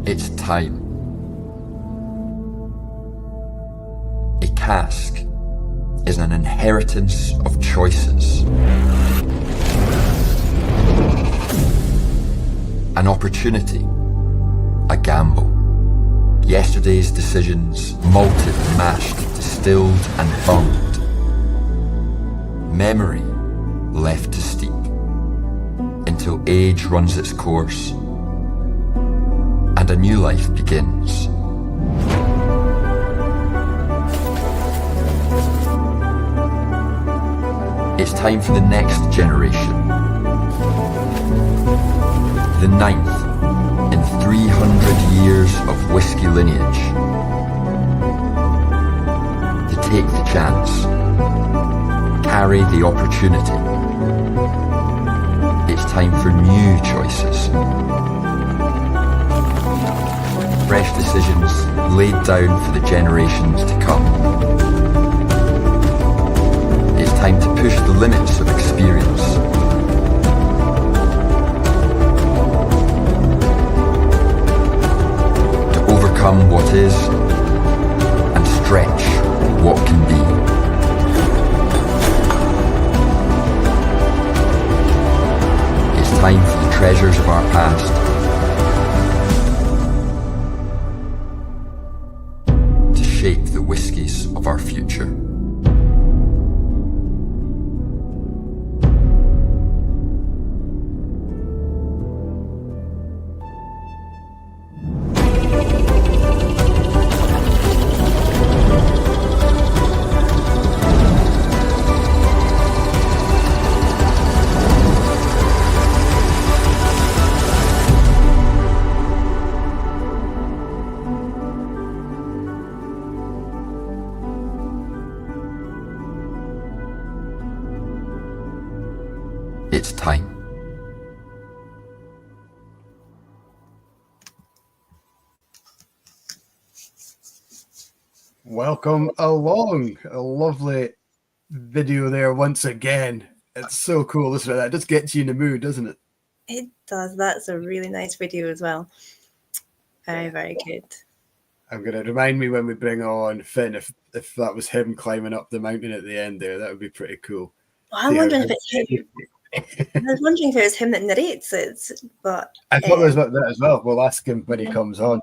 It's time. A cask is an inheritance of choices. An opportunity, a gamble. Yesterday's decisions, malted, mashed, distilled and bunged. Memory left to steep until age runs its course and a new life begins. It's time for the next generation. The 9th in 300 years of whiskey lineage. To take the chance, carry the opportunity. It's time for new choices. Fresh decisions laid down for the generations to come. It's time to push the limits of experience. To overcome what is and stretch what can be. It's time for the treasures of our past to shape the whiskies of our future. It's time. Welcome along. A lovely video there once again. It's so cool, isn't it? That just gets you in the mood, doesn't it? It does. That's a really nice video as well. Very, very good. I'm going to remind me when we bring on Finn, if that was him climbing up the mountain at the end there, that would be pretty cool. Well, I'm wondering if it's him. I was wondering if it was him that narrates it, but I thought there was that as well. We'll ask him when he comes on.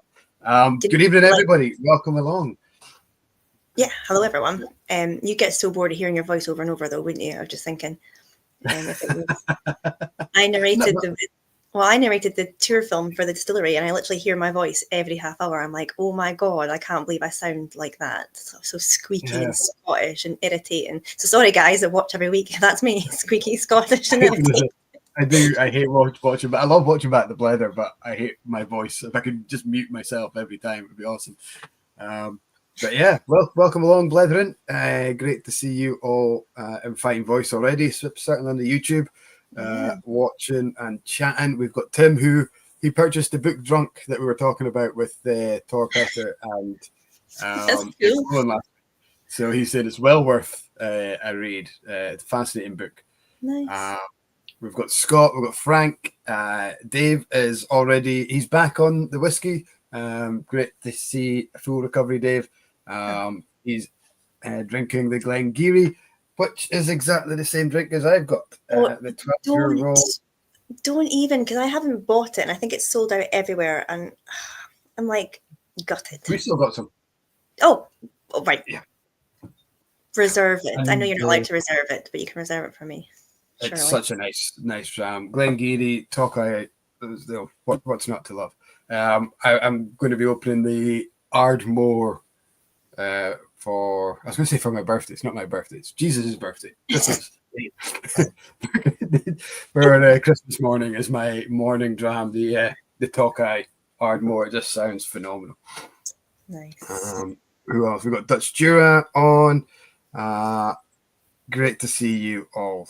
Good evening, everybody. Welcome along. Yeah, hello everyone. You get so bored of hearing your voice over and over, though, wouldn't you? I was just thinking. If it was, I narrated the tour film for the distillery, and I literally hear my voice every half hour. I'm like, oh my god, I can't believe I sound like that. So squeaky and Scottish and irritating. So sorry, guys, that watch every week. That's me, squeaky, Scottish, and irritating. I hate watching, but I love watching back the Blether, but I hate my voice. If I could just mute myself every time, it would be awesome. But yeah, well, welcome along, Blethren. Great to see you all in fine voice already. So certainly on the YouTube, watching and chatting. We've got Tim, who he purchased the book Drunk that we were talking about with Torpetter and cool. So he said it's well worth a read. It's a fascinating book. Nice. We've got Scott, we've got Frank. Dave is already, he's back on the whiskey. Great to see a full recovery, Dave. He's drinking the Glengiri, which is exactly the same drink as I've got. The 12-year roll. Don't even, because I haven't bought it, and I think it's sold out everywhere, and I'm like gutted. We still got some. Oh, right. Yeah. Reserve it. I know you're not allowed to reserve it, but you can reserve it for me. It's such a nice dram. Glengiri, Tokai, what's not to love? I'm going to be opening the Ardmore for my birthday. It's not my birthday. It's Jesus' birthday. Christmas. For Christmas morning is my morning dram. The Tokai Ardmore. It just sounds phenomenal. Nice. Who else? We've got Dutch Jura on. Great to see you all.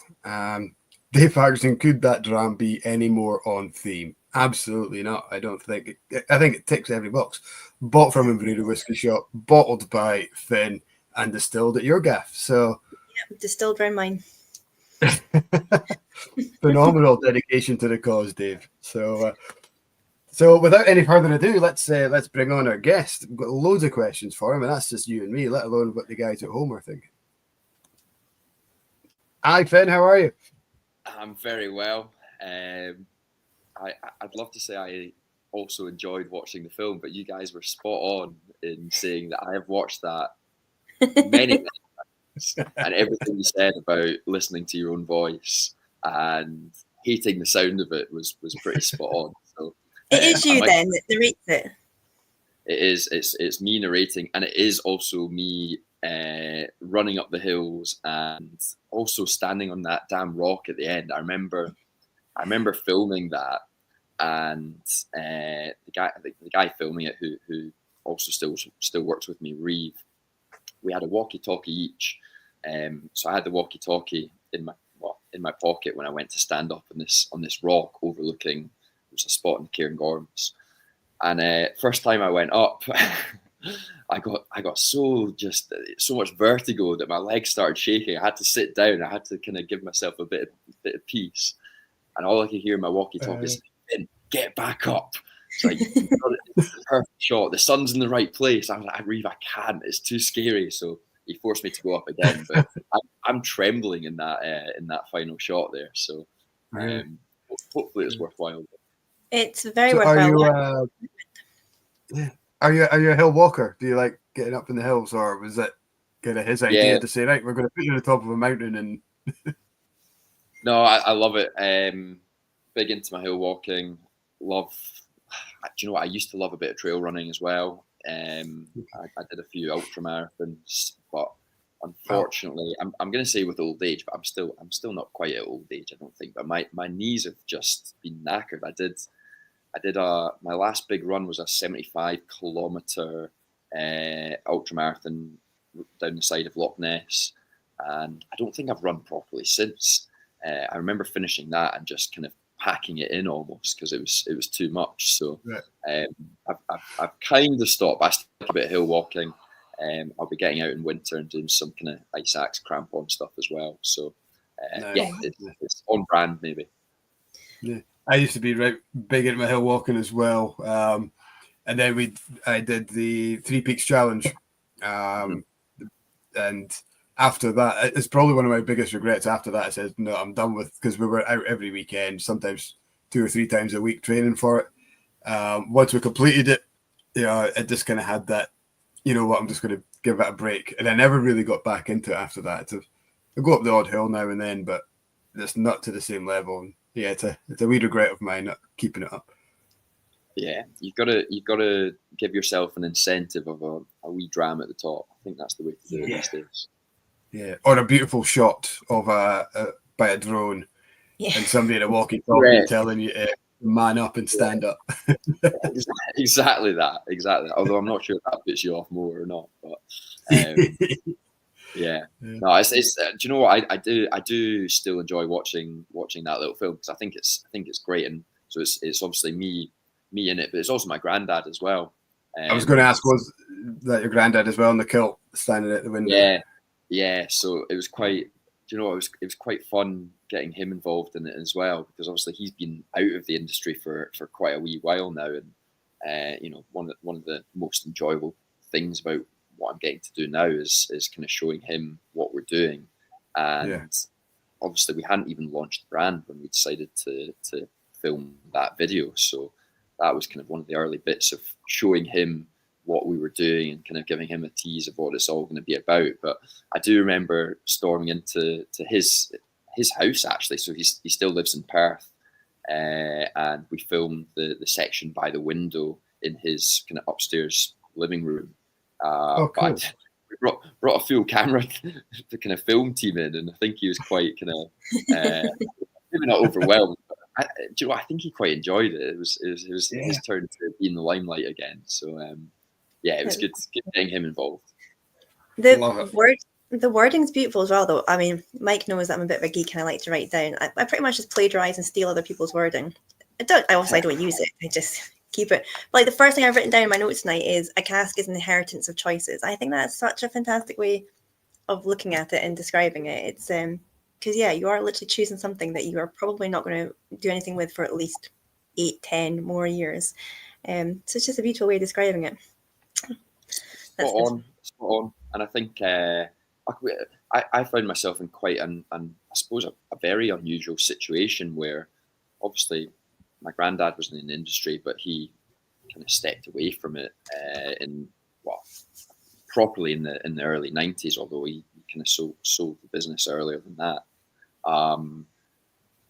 Dave Ferguson, could that dram be any more on theme? Absolutely not. I don't think it. I think it ticks every box. Bought from Inverarity Whiskey Shop, bottled by Finn, and distilled at your gaff. So, yeah, distilled around mine. Phenomenal dedication to the cause, Dave. So, So without any further ado, let's bring on our guest. We've got loads of questions for him, and that's just you and me, let alone what the guys at home are thinking. Hi, Finn. How are you? I'm very well. I'd love to say I also enjoyed watching the film, but you guys were spot on in saying that I have watched that many times, and everything you said about listening to your own voice and hating the sound of it was pretty spot on. So it is you then that narrates it. It is. It's me narrating, and it is also me running up the hills and also standing on that damn rock at the end. I remember filming that, and the guy filming it, who also still works with me, Reeve. We had a walkie-talkie each, so I had the walkie-talkie in my pocket when I went to stand up on this rock overlooking. There was a spot in Cairngorms, and first time I went up, I got so much vertigo that my legs started shaking. I had to sit down. I had to kind of give myself a bit of peace, and all I could hear in my walkie-talkie is, "Get back up." It's like, it's the perfect shot. The sun's in the right place. I was like, Reeve, I can't. It's too scary. So he forced me to go up again. But I'm trembling in that final shot there. So hopefully it's worthwhile. It's very worthwhile. Are you a hill walker? Do you like getting up in the hills, or was it kind of his idea to say, right, we're going to put you on the top of a mountain? And No, I love it. Big into my hill walking. Do you know what? I used to love a bit of trail running as well. I did a few ultra marathons, but unfortunately, I'm going to say with old age, but I'm still not quite at old age, I don't think. But my knees have just been knackered. I did my last big run was a 75-kilometer ultra marathon down the side of Loch Ness, and I don't think I've run properly since. I remember finishing that and just kind of packing it in almost because it was too much. So I've kind of stopped. I still do a bit of hill walking. I'll be getting out in winter and doing some kind of ice axe crampon stuff as well. So it's on brand maybe. Yeah. I used to be right big into my hill walking as well, and then I did the 3 Peaks Challenge, and after that, it's probably one of my biggest regrets. After that, I said no, I'm done with, because we were out every weekend, sometimes 2 or 3 times a week training for it. Once we completed it, it just kind of had that, you know what, I'm just going to give it a break, and I never really got back into it after that. I go up the odd hill now and then, but it's not to the same level. And yeah, it's a wee regret of mine not keeping it up. Yeah, you've got to give yourself an incentive of a wee dram at the top. I think that's the way to do it these days. Yeah, or a beautiful shot of by a drone, and somebody in a walkie-talkie telling you to man up and stand up. Exactly that. Although I'm not sure if that puts you off more or not, but. Yeah. No, it's do you know what, I do still enjoy watching that little film, because I think it's great, and so it's obviously me in it, but it's also my granddad as well. I was going to ask, was that your granddad as well in the kilt standing at the window? Yeah. So it was quite, do you know, it was quite fun getting him involved in it as well, because obviously he's been out of the industry for quite a wee while now, and one of the most enjoyable things about what I'm getting to do now is kind of showing him what we're doing. And obviously we hadn't even launched the brand when we decided to film that video. So that was kind of one of the early bits of showing him what we were doing and kind of giving him a tease of what it's all going to be about. But I do remember storming into his house, actually. So he still lives in Perth. And we filmed the section by the window in his kind of upstairs living room. Cool. But we brought a full camera to kind of film team in, and I think he was quite kind of maybe not overwhelmed, but do you know what? I think he quite enjoyed it. It was his turn to be in the limelight again. So it was good getting him involved. The wording's beautiful as well, though. I mean, Mike knows that I'm a bit of a geek and I like to write down. I pretty much just plagiarize and steal other people's wording. I don't use it. I just keep it. Like, the first thing I've written down in my notes tonight is a cask is an inheritance of choices. I think that's such a fantastic way of looking at it and describing it. It's because you are literally choosing something that you are probably not going to do anything with for at least 8, 10 more years. So it's just a beautiful way of describing it. Spot on. And I think I found myself in quite I suppose a very unusual situation where obviously my granddad was in the industry, but he kind of stepped away from it properly in the early 90s, although he kind of sold the business earlier than that. And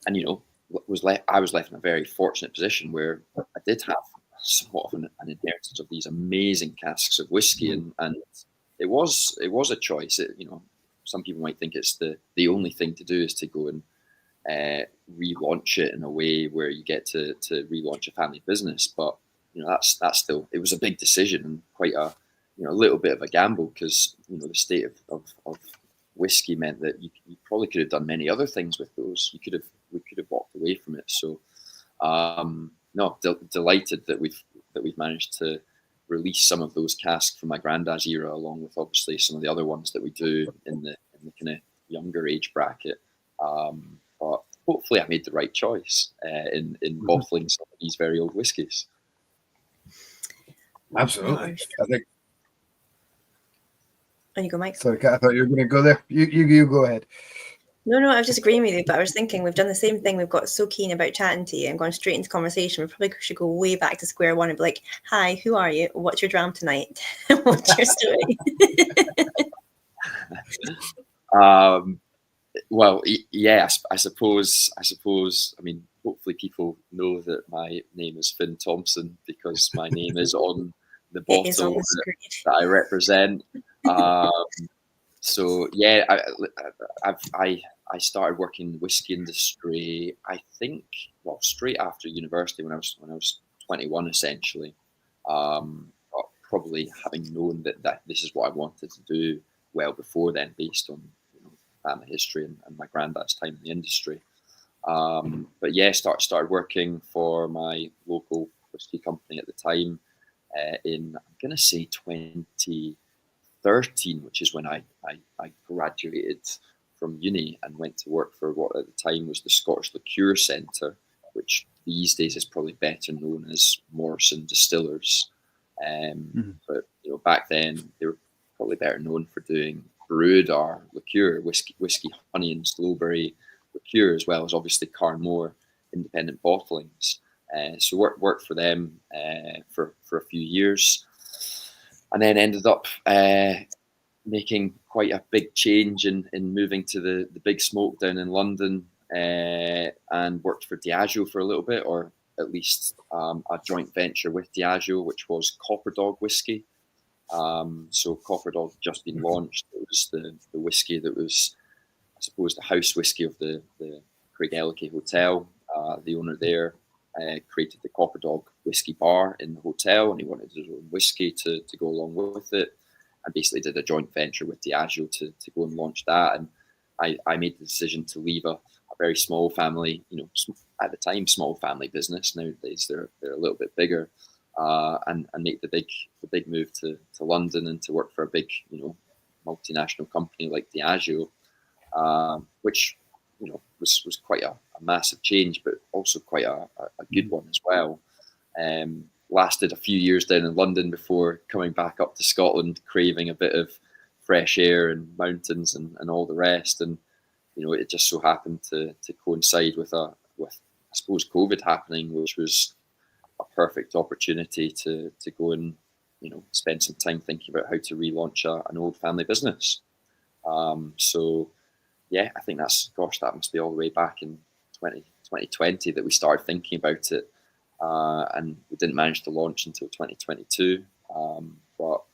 I was left in a very fortunate position where I did have somewhat of an inheritance of these amazing casks of whiskey, and it was a choice. Some people might think it's the only thing to do is to go and relaunch it in a way where you get to relaunch a family business, but that's still, it was a big decision and quite a little bit of a gamble, because the state of whiskey meant that you probably could have done many other things with those. We could have walked away from it. So delighted that we've managed to release some of those casks from my granddad's era, along with obviously some of the other ones that we do in the kind of younger age bracket. But hopefully I made the right choice in bottling some of these very old whiskies. Absolutely. I think. On you go, Mike. Sorry, Kat, I thought you were going to go there. You go ahead. No, I was just agreeing with you, but I was thinking we've done the same thing. We've got so keen about chatting to you and gone straight into conversation. We probably should go way back to square one and be like, hi, who are you? What's your dram tonight? What's your story? Well, yeah, I suppose, I mean, hopefully people know that my name is Finn Thompson, because my name is on the bottle that I represent. So yeah, I started working in the whiskey industry, I think, straight after university when I was 21, essentially. Probably having known that this is what I wanted to do well before then, based on family history and my granddad's time in the industry. But yeah, started working for my local whiskey company at the time in, I'm going to say 2013, which is when I graduated from uni and went to work for what at the time was the Scottish Liqueur Centre, which these days is probably better known as Morrison Distillers. But back then they were probably better known for doing brewed or liqueur, whiskey, honey and slowberry liqueur, as well as obviously Carnmore independent bottlings. So worked for them for a few years, and then ended up making quite a big change in moving to the big smoke down in London, and worked for Diageo for a little bit, or at least a joint venture with Diageo, which was Copper Dog whiskey. So Copper Dog had just been launched. It was the whiskey that was, I suppose, the house whiskey of the Craig Ellicky Hotel. The owner there created the Copper Dog whiskey bar in the hotel, and he wanted his own whiskey to go along with it, and basically did a joint venture with Diageo to go and launch that. And I made the decision to leave a very small family, at the time, small family business. Nowadays they're a little bit bigger, and make the big move to London and to work for a big, multinational company like Diageo, which, was quite a massive change, but also quite a good one as well. Lasted a few years down in London before coming back up to Scotland, craving a bit of fresh air and mountains and all the rest. And it just so happened to coincide with I suppose COVID happening, which was a perfect opportunity to go and spend some time thinking about how to relaunch an old family business. So yeah, I think that must be all the way back in 2020 that we started thinking about it, and we didn't manage to launch until 2022, but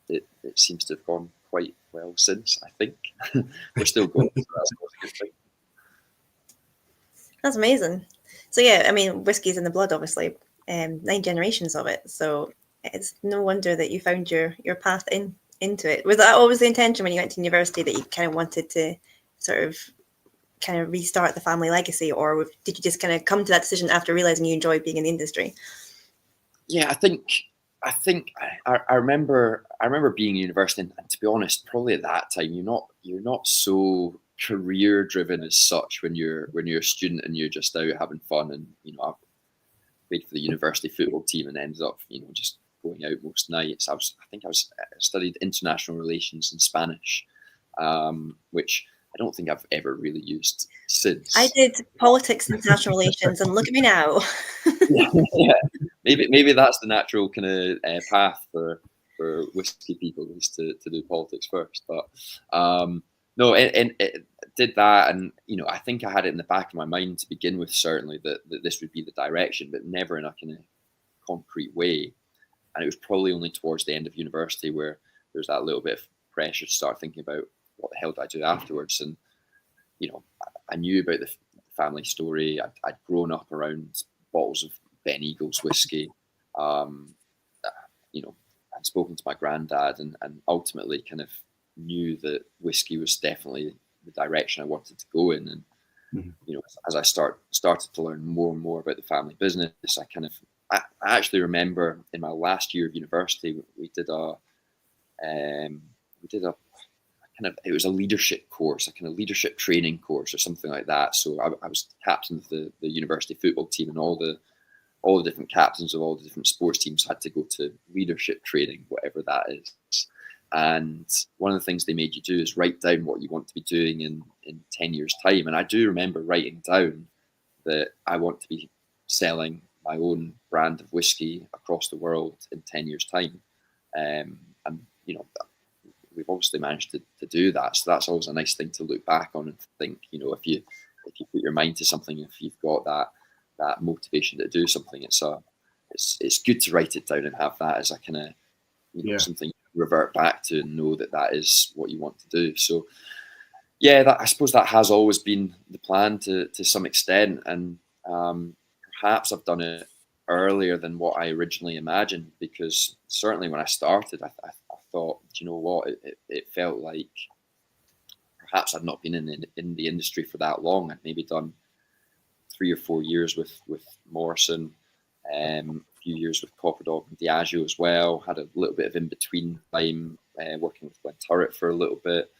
it seems to have gone quite well since, I think. We're still going, so that's a good thing. That's amazing. So yeah, I mean, whiskey's in the blood, obviously, 9 generations of it, so it's no wonder that you found your path into it. Was that always the intention when you went to university, that you kind of wanted to sort of restart the family legacy, or did you just kind of come to that decision after realizing you enjoyed being in the industry? Yeah, I think I remember being in university, and to be honest, probably at that time you're not so career driven as such when you're a student and you're just out having fun. And played for the university football team and ended up, just going out most nights. I studied international relations and Spanish, which I don't think I've ever really used since. I did politics and international relations, and look at me now. Yeah, maybe that's the natural kind of path for whiskey people, is to do politics first. But no, and it did that, and I think I had it in the back of my mind to begin with, certainly that this would be the direction, but never in a kind of concrete way. And it was probably only towards the end of university where there's that little bit of pressure to start thinking about what the hell do I do afterwards. And I knew about the family story. I'd grown up around bottles of Ben Eagles whiskey. I'd spoken to my granddad, and ultimately kind of knew that whiskey was definitely the direction I wanted to go in. And as I started to learn more and more about the family business, I actually remember in my last year of university, we did a it was a leadership course, a kind of leadership training course or something like that. So I was captain of the university football team, and all the different captains of all the different sports teams had to go to leadership training, whatever that is. And one of the things they made you do is write down what you want to be doing in 10 years' time. And I do remember writing down that I want to be selling my own brand of whiskey across the world in 10 years' time. And we've obviously managed to do that. So that's always a nice thing to look back on and think, if you put your mind to something, if you've got that motivation to do something, it's good to write it down and have that as a kind of something you revert back to and know that is what you want to do. So I suppose that has always been the plan to some extent, and perhaps I've done it earlier than what I originally imagined, because certainly when I started, I thought, do you know what, it felt like perhaps I'd not been in the industry for that long. I'd maybe done 3 or 4 years with Morrison, a few years with Copperdog and Diageo as well. Had a little bit of in between time working with Glenturret for a little bit,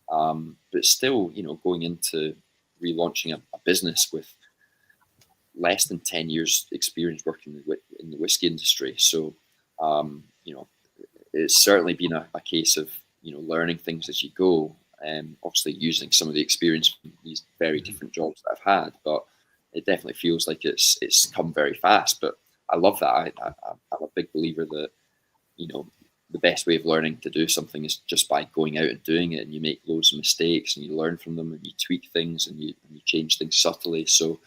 but still, going into relaunching a business with less than 10 years experience working in the whiskey industry. So, it's certainly been a case of, learning things as you go, and obviously using some of the experience from these very different jobs that I've had, but it definitely feels like it's come very fast. But I love that. I'm a big believer that, the best way of learning to do something is just by going out and doing it, and you make loads of mistakes and you learn from them and you tweak things and you change things subtly. So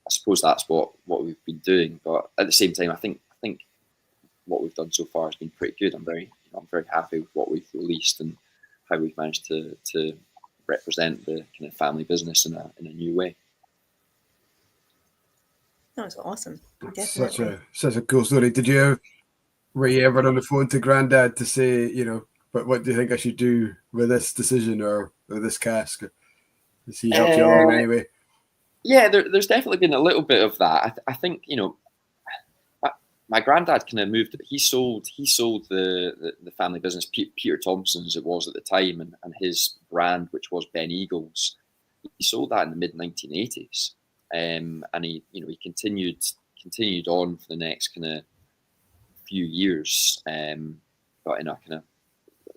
I suppose that's what we've been doing. But at the same time, I think what we've done so far has been pretty good. I'm very happy with what we've released and how we've managed to represent the kind of family business in a new way. That was awesome. Such a cool story. Were you ever on the phone to Grandad to say, but what do you think I should do with this decision or with this cask? Does he help you along anyway? Yeah, there's definitely been a little bit of that. I think, my granddad kind of moved. He sold the family business, Peter Thomson as it was at the time, and his brand, which was Ben Eagles. He sold that in the mid 1980s, and he continued on for the next kind of few years, but in a kind of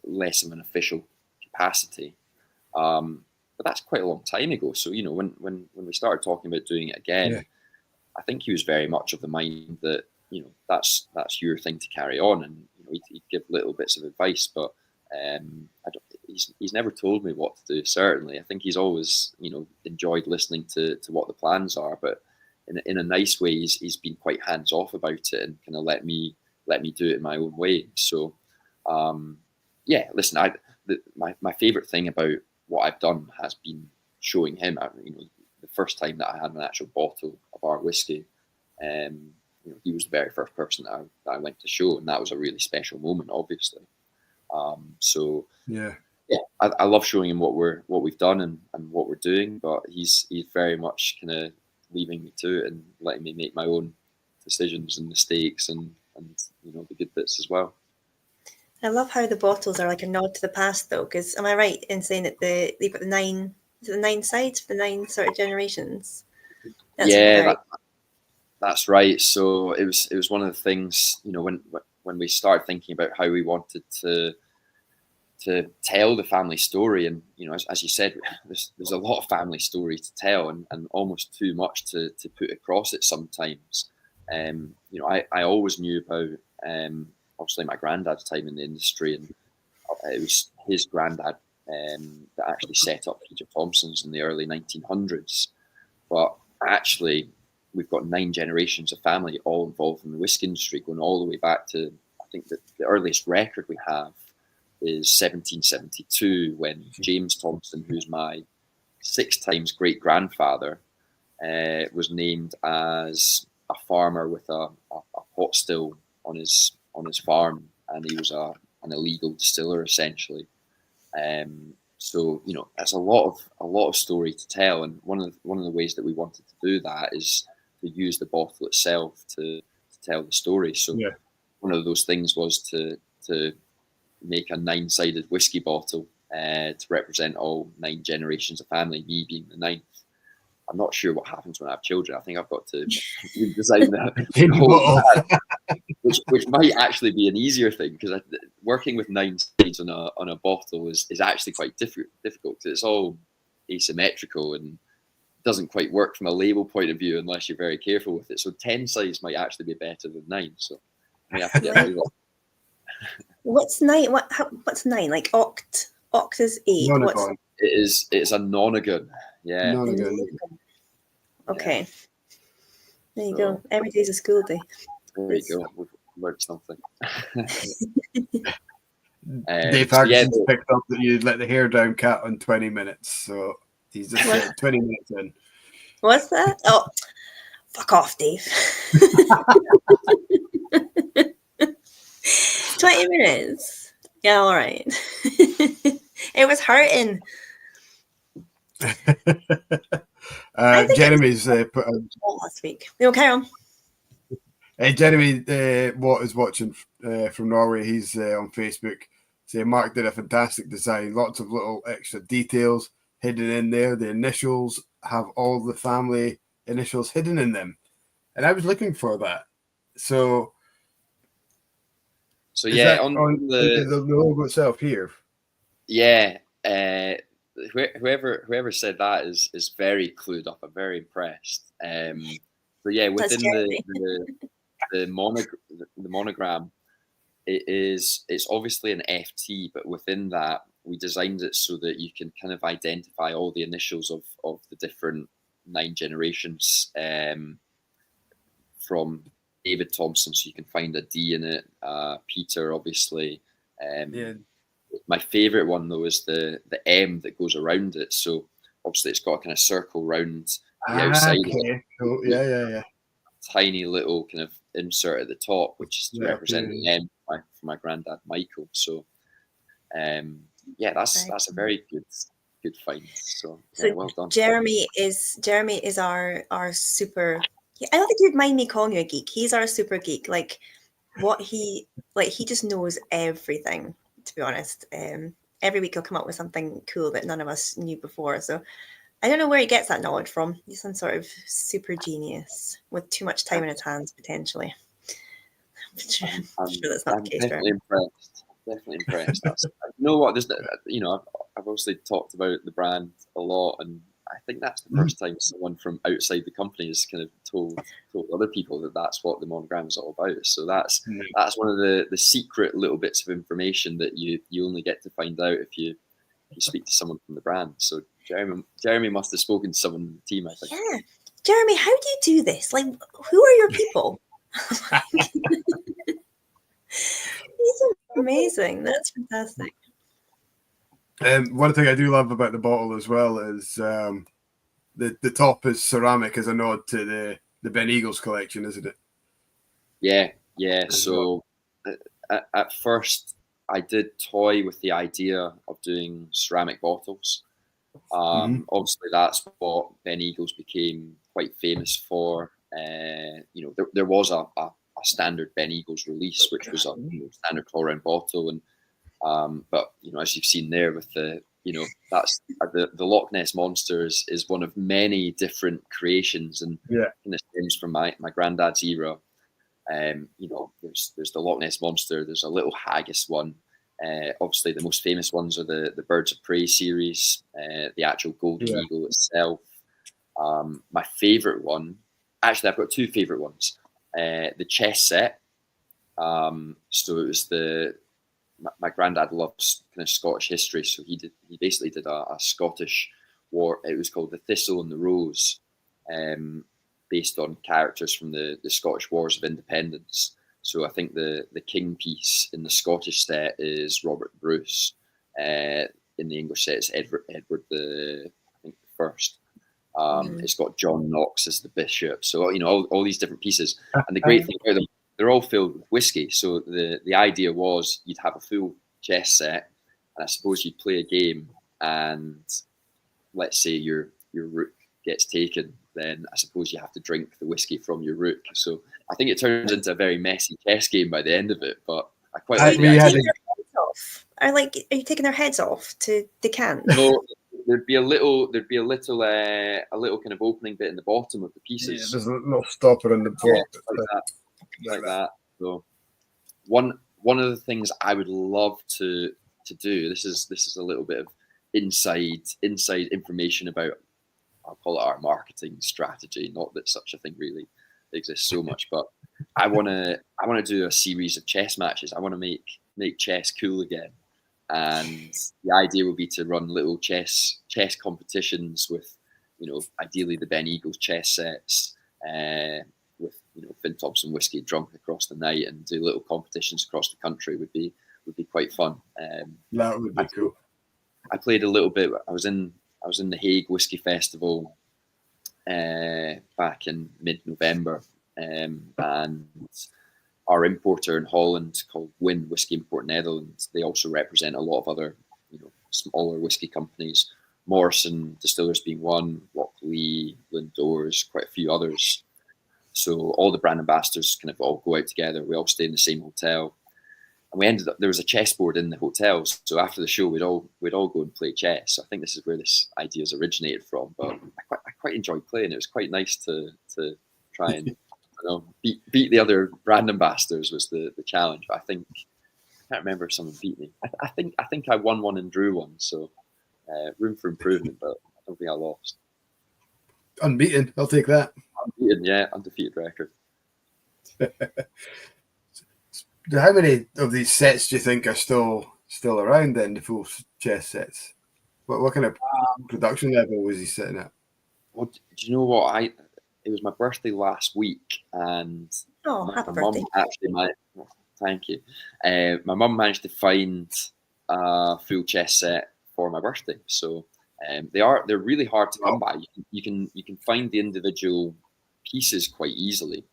less of an official capacity. But that's quite a long time ago. So when we started talking about doing it again, I think he was very much of the mind that that's your thing to carry on, and he'd give little bits of advice, but he's never told me what to do. Certainly, I think he's always enjoyed listening to what the plans are, but in a nice way, he's been quite hands off about it and kind of let me do it in my own way. So listen, my favorite thing about what I've done has been showing him. The first time that I had an actual bottle of our whiskey, he was the very first person that I went to show, and that was a really special moment, obviously. I love showing him what we've done and what we're doing, but he's very much kind of leaving me to it and letting me make my own decisions and mistakes and the good bits as well. I love how the bottles are like a nod to the past, though, because am I right in saying that they've got the 9 sides for the 9 sort of generations? That's That's right. So it was one of the things, you know, when we started thinking about how we wanted to tell the family story, and you know, as you said, there's a lot of family story to tell, and almost too much to put across it sometimes. You know, I always knew about obviously my granddad's time in the industry, and it was his granddad that actually set up Peter Thomson's in the early 1900s. But actually, we've got 9 generations of family all involved in the whiskey industry, going all the way back to, I think that the earliest record we have is 1772, when James Thompson, who's my 6 times great grandfather, was named as a farmer with a pot still on his farm, and he was an illegal distiller essentially. So you know, there's a lot of story to tell, and one of the ways that we wanted to do that is to use the bottle itself to tell the story. So one of those things was to make a 9-sided whiskey bottle to represent all 9 generations of family, me being the 9th. I'm not sure what happens when I have children. I think I've got to redesign the whole bag, which might actually be an easier thing, because working with 9 sides on a bottle is actually quite difficult because it's all asymmetrical and doesn't quite work from a label point of view unless you're very careful with it. So 10 sides might actually be better than 9. So we have to get rid of it. What's 9? What's 9? Like oct? Oct is 8. Nonagon. It's a nonagon. Yeah. Nonagon. Okay. There you go. Every day's a school day. There you go. We've learned something. Dave Harrison's picked up that you let the hair down cat on 20 minutes. So he's just 20 minutes in. What's that? Oh, fuck off, Dave. 20 minutes. Yeah, all right. It was hurting. Jeremy's put last week. You'll carry on. Jeremy Watt is watching from Norway. He's on Facebook. Saying Mark did a fantastic design. Lots of little extra details hidden in there. The initials have all the family initials hidden in them, and I was looking for that. So yeah, on the logo itself here. Yeah, whoever said that is very clued up. I'm very impressed. So yeah, within the monogram, it's obviously an FT, but within that we designed it so that you can kind of identify all the initials of the different 9 generations from David Thompson, so you can find a D in it. Peter, obviously. My favorite one though is the M that goes around it. So obviously it's got a kind of circle round the outside. Okay. Cool. Yeah. Tiny little kind of insert at the top, which is to represent the M for my granddad Michael. So that's a very good find. So well done. Jeremy is our super. I don't think you'd mind me calling you a geek. He's our super geek. Like he just knows everything. To be honest, every week he'll come up with something cool that none of us knew before. So I don't know where he gets that knowledge from. He's some sort of super genius with too much time in his hands, potentially. I'm sure that's not the case. Definitely impressed. You know what? I've obviously talked about the brand a lot, and I think that's the first time someone from outside the company has kind of told other people that that's what the monogram is all about. So that's one of the secret little bits of information that you only get to find out if you speak to someone from the brand. So Jeremy must have spoken to someone in the team, I think. Yeah. Jeremy, how do you do this? Like, who are your people? These are amazing. That's fantastic. One thing I do love about the bottle as well is the top is ceramic as a nod to the Ben Eagles collection, isn't it? Yeah. So at first I did toy with the idea of doing ceramic bottles. Obviously that's what Ben Eagles became quite famous for. There was a standard Ben Eagles release, which was a standard call round bottle, and but as you've seen there with the that's the Loch Ness Monster is one of many different creations, and kind of stems from my granddad's era. There's the Loch Ness Monster. There's a little haggis one. Obviously, the most famous ones are the Birds of Prey series, the actual Golden Eagle itself. My favorite one, actually, I've got two favorite ones. The chess set. So it was my granddad loves kind of Scottish history, so he basically did a Scottish war. It was called The Thistle and the Rose, based on characters from the Scottish Wars of Independence. So I think the king piece in the Scottish set is Robert Bruce. In the English set, it's Edward the first. It's got John Knox as the bishop. So all these different pieces, and the great thing about them, they're all filled with whiskey. So the idea was you'd have a full chess set, and I suppose you'd play a game, and let's say your rook gets taken, then I suppose you have to drink the whiskey from your rook. So I think it turns into a very messy chess game by the end of it. But I quite like it. Are you taking their heads off to decant? No, there'd be a little kind of opening bit in the bottom of the pieces. Yeah, there's a little stopper in the bottom. Like that. So one of the things I would love to do, this is a little bit of inside information about, I'll call it our marketing strategy. Not that such a thing really exists so much, but I want to do a series of chess matches. I want to make chess cool again, and the idea would be to run little chess competitions with, ideally the Ben Eagles chess sets, with Finn Thompson whiskey drunk across the night, and do little competitions across the country would be quite fun. That would be cool. I played a little bit. I was in the Hague Whisky Festival back in mid-November, and our importer in Holland called Win Whisky Import Netherlands, they also represent a lot of other smaller whisky companies, Morrison Distillers being one, Locklee, Lindors, quite a few others. So all the brand ambassadors kind of all go out together. We all stay in the same hotel, and we ended up, there was a chessboard in the hotel. So after the show, we'd all go and play chess. So I think this is where this idea's originated from. But I quite enjoyed playing. It was quite nice to try and beat the other brand ambassadors was the challenge. But I can't remember if someone beat me. I think I won one and drew one. So room for improvement, but I don't think I lost. Unbeaten, I'll take that. Unbeaten, yeah, undefeated record. How many of these sets do you think are still around then, the full chess sets? What kind of production level was he sitting at? Well, do you know what? It was my birthday last week, and happy my mum actually thank you. My mum managed to find a full chess set for my birthday, so they're really hard to come by. You can find the individual pieces quite easily,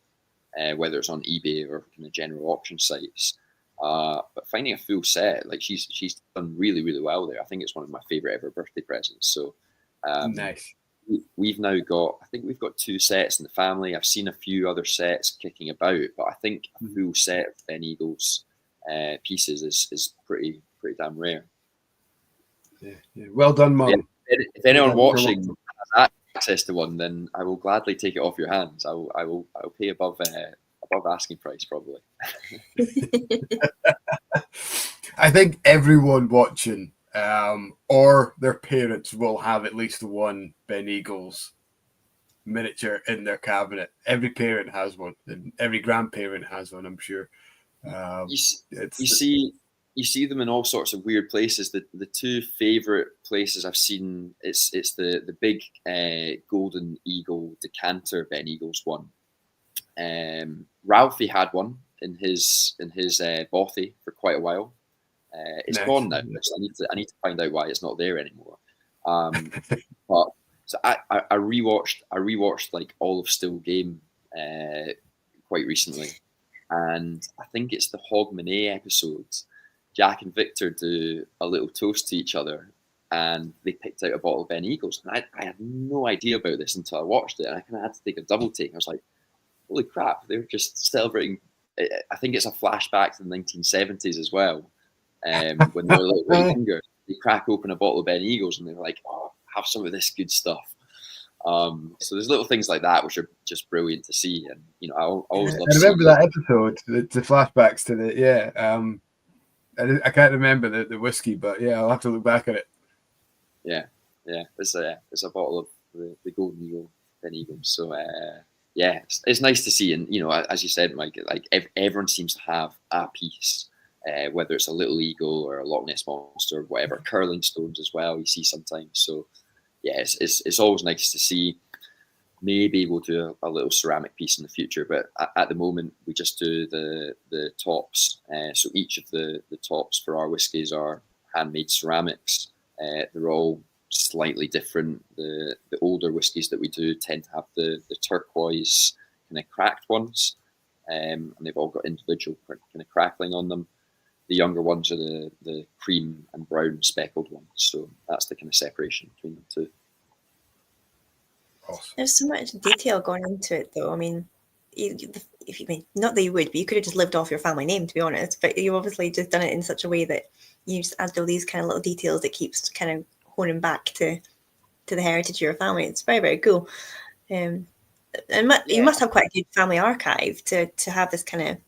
whether it's on eBay or kind of general auction sites. But finding a full set, like she's done really, really well there. I think it's one of my favorite ever birthday presents. So nice. We've now got, I think we've got 2 sets in the family. I've seen a few other sets kicking about, but I think a full set of Ben Eagles pieces is pretty damn rare. Yeah. Well done, Mum. Yeah. If anyone watching has access to one, then I will gladly take it off your hands. I will pay above asking price probably. I think everyone watching or their parents will have at least one Ben Eagles miniature in their cabinet. Every parent has one, and every grandparent has one, I'm sure. You see them in all sorts of weird places. The 2 favorite places I've seen, it's the big Golden Eagle decanter Ben Eagles one. Ralphie had one in his bothy for quite a while. It's gone now. So I need to find out why it's not there anymore. But so I rewatched like all of Still Game quite recently, and I think it's the Hogmanay episodes. Jack and Victor do a little toast to each other, and they picked out a bottle of Ben Eagles. And I had no idea about this until I watched it, and I kind of had to take a double take. I was like, holy crap, they were just celebrating. I think it's a flashback to the 1970s as well, when they were a little bit younger. crack open a bottle of Ben Eagles and they're like, oh, have some of this good stuff. So there's little things like that which are just brilliant to see, and I always love. I remember that episode, the flashbacks to the I can't remember the whiskey, but yeah, I'll have to look back at it. Yeah, it's a bottle of the Golden Eagle Ben Eagles. So it's nice to see, and as you said, Mike, like everyone seems to have a piece, whether it's a little eagle or a Loch Ness monster, or whatever, curling stones as well. You see sometimes, so. Yeah, it's always nice to see. Maybe we'll do a little ceramic piece in the future, but at the moment we just do the tops. So each of the tops for our whiskies are handmade ceramics. They're all slightly different. The older whiskies that we do tend to have the turquoise kind of cracked ones, and they've all got individual kind of crackling on them. The younger ones are the cream and brown speckled ones. So that's the kind of separation between the two. Awesome. There's so much detail going into it, though. I mean, if you mean, not that you would, but you could have just lived off your family name, to be honest. But you obviously just done it in such a way that you just add all these kind of little details that keeps kind of honing back to the heritage of your family. It's very, very cool. And you must have quite a good family archive to have this kind of,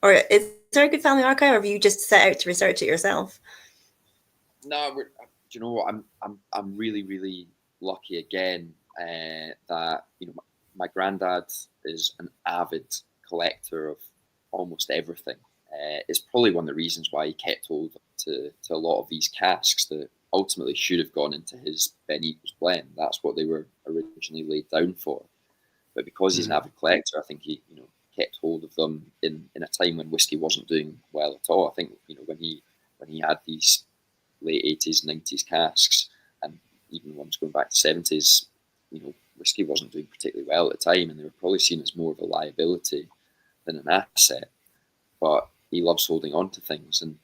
or is there a good family archive, or have you just set out to research it yourself? No, do you know what? I'm really, really lucky again that my granddad is an avid collector of almost everything. It's probably one of the reasons why he kept hold to a lot of these casks that ultimately should have gone into his Ben Eagles blend. That's what they were originally laid down for. But because he's an avid collector, I think he kept hold of them in a time when whiskey wasn't doing well at all. I think when he had these late 80s, 90s casks, and even ones going back to 70s, whiskey wasn't doing particularly well at the time, and they were probably seen as more of a liability than an asset. But he loves holding on to things, and